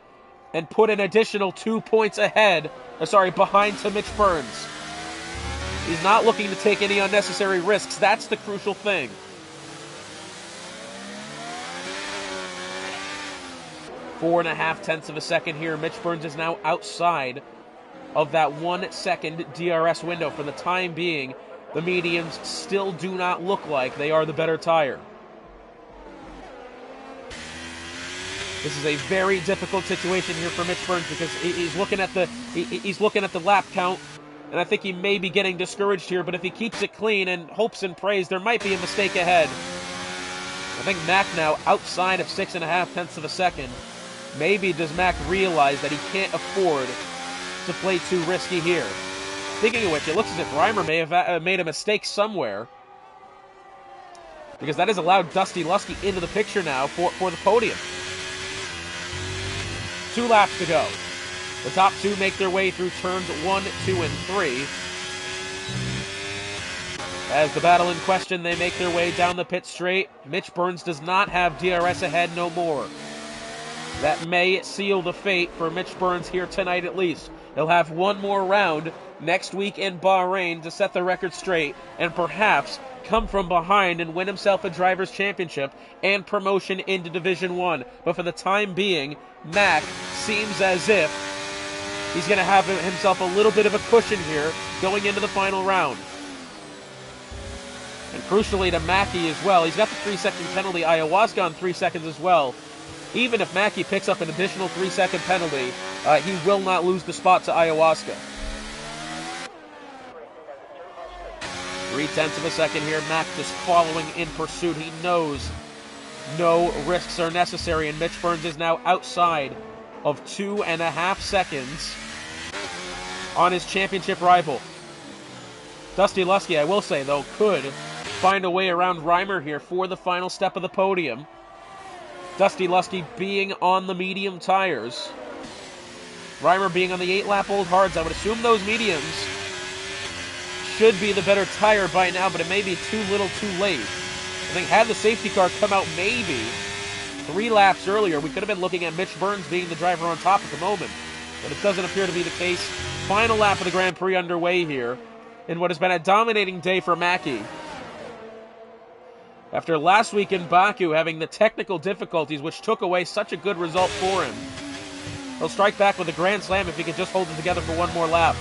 [SPEAKER 1] and put an additional 2 points behind to Mitch Burns? He's not looking to take any unnecessary risks. That's the crucial thing. Four and a half tenths of a second here. Mitch Burns is now outside of that 1 second DRS window. For the time being, the mediums still do not look like they are the better tire. This is a very difficult situation here for Mitch Burns because he's looking at the lap count, and I think he may be getting discouraged here, but if he keeps it clean and hopes and prays, there might be a mistake ahead. I think Mac now outside of 6.5 tenths of a second. Maybe does Mac realize that he can't afford to play too risky here. Speaking of which, it looks as if Reimer may have made a mistake somewhere, because that has allowed Dusty Lusky into the picture now for the podium. 2 laps to go. The top 2 make their way through turns 1, 2, and 3. As the battle in question, they make their way down the pit straight. Mitch Burns does not have DRS ahead no more. That may seal the fate for Mitch Burns here tonight at least. He'll have one more round next week in Bahrain to set the record straight and perhaps come from behind and win himself a Drivers' Championship and promotion into Division 1. But for the time being, Mac seems as if he's going to have himself a little bit of a cushion here going into the final round. And crucially to Mackie as well, he's got the 3-second penalty. Ayahuasca on 3 seconds as well. Even if Mackie picks up an additional 3-second penalty, he will not lose the spot to Ayahuasca. 0.3 of a second here. Mac just following in pursuit. He knows no risks are necessary, and Mitch Burns is now outside of 2.5 seconds on his championship rival. Dusty Lusky, I will say, though, could find a way around Reimer here for the final step of the podium. Dusty Lusky being on the medium tires. Reimer being on the 8-lap old hards. I would assume those mediums should be the better tire by now, but it may be too little too late. I think had the safety car come out maybe 3 laps earlier, we could have been looking at Mitch Burns being the driver on top at the moment. But it doesn't appear to be the case. Final lap of the Grand Prix underway here in what has been a dominating day for Mackie. After last week in Baku having the technical difficulties which took away such a good result for him, he'll strike back with a Grand Slam if he can just hold it together for one more lap.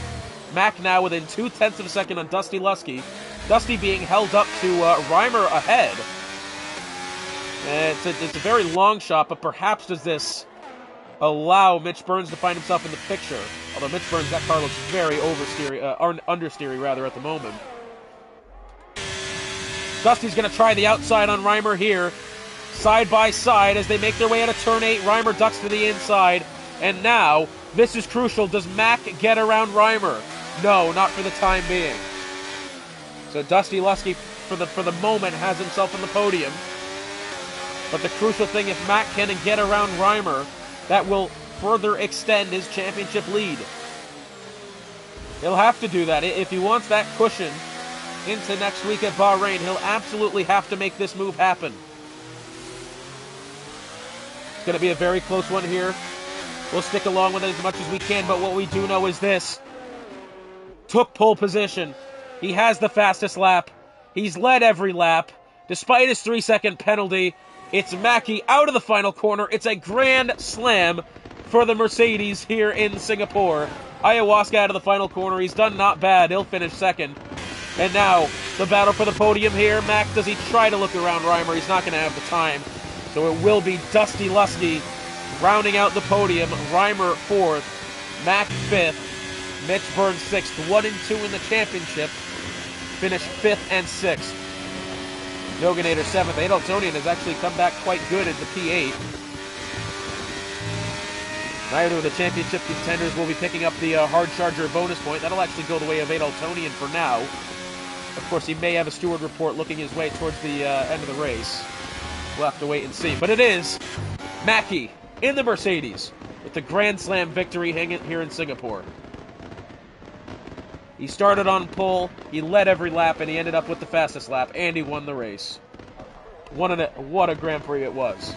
[SPEAKER 1] Mac now within 0.2 of a second on Dusty Lusky. Dusty being held up to Reimer ahead. It's a very long shot, but perhaps does this allow Mitch Burns to find himself in the picture. Although Mitch Burns, that car looks very understeery at the moment. Dusty's going to try the outside on Reimer here. Side by side as they make their way out of turn 8. Reimer ducks to the inside. And now, this is crucial. Does Mac get around Reimer? No, not for the time being. So Dusty Lusky for the moment, has himself on the podium. But the crucial thing, if Mack can get around Reimer, that will further extend his championship lead. He'll have to do that. If he wants that cushion into next week at Bahrain, he'll absolutely have to make this move happen. It's going to be a very close one here. We'll stick along with it as much as we can, but what we do know is this. Took pole position. He has the fastest lap. He's led every lap. Despite his 3-second penalty, it's Mackie out of the final corner. It's a grand slam for the Mercedes here in Singapore. Ayahuasca out of the final corner. He's done not bad. He'll finish second. And now, the battle for the podium here. Mack, does he try to look around Reimer? He's not going to have the time. So it will be Dusty Lusky rounding out the podium. Reimer 4th, Mack 5th, Mitch Burns 6th. 1 and 2 in the championship. Finished 5th and 6th. Noganator 7th. Adeltonian has actually come back quite good at the P8. Neither of the championship contenders will be picking up the hard charger bonus point. That'll actually go the way of Adeltonian for now. Of course, he may have a steward report looking his way towards the end of the race. We'll have to wait and see. But it is Mackie in the Mercedes with the Grand Slam victory hanging here in Singapore. He started on pole, he led every lap, and he ended up with the fastest lap, and he won the race. What a Grand Prix it was.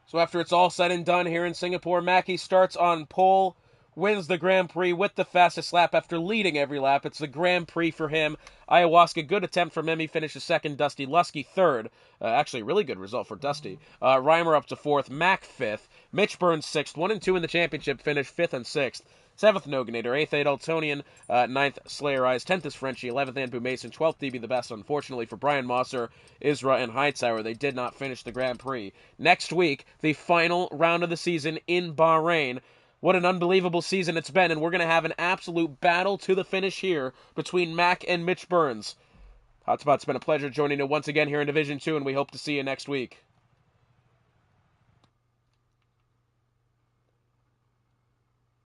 [SPEAKER 1] So after it's all said and done here in Singapore, Mackie starts on pole, wins the Grand Prix with the fastest lap after leading every lap. It's the Grand Prix for him. Ayahuasca, good attempt from him. He finishes second. Dusty Lusky third. Actually, really good result for Dusty. Reimer up to 4th. Mack 5th. Mitch Burns 6th. 1 and 2 in the championship. Finished 5th and 6th. 7th, Noganator. 8th, Adeltonian. 9th, Slayer Eyes. 10th is Frenchie. 11th, Andrew Mason. 12th, DB the Best. Unfortunately for Brian Mosser, Isra, and Hightower, they did not finish the Grand Prix. Next week, the final round of the season in Bahrain. What an unbelievable season it's been, and we're going to have an absolute battle to the finish here between Mack and Mitch Burns. Hotspot's been a pleasure joining you once again here in Division 2, and we hope to see you next week.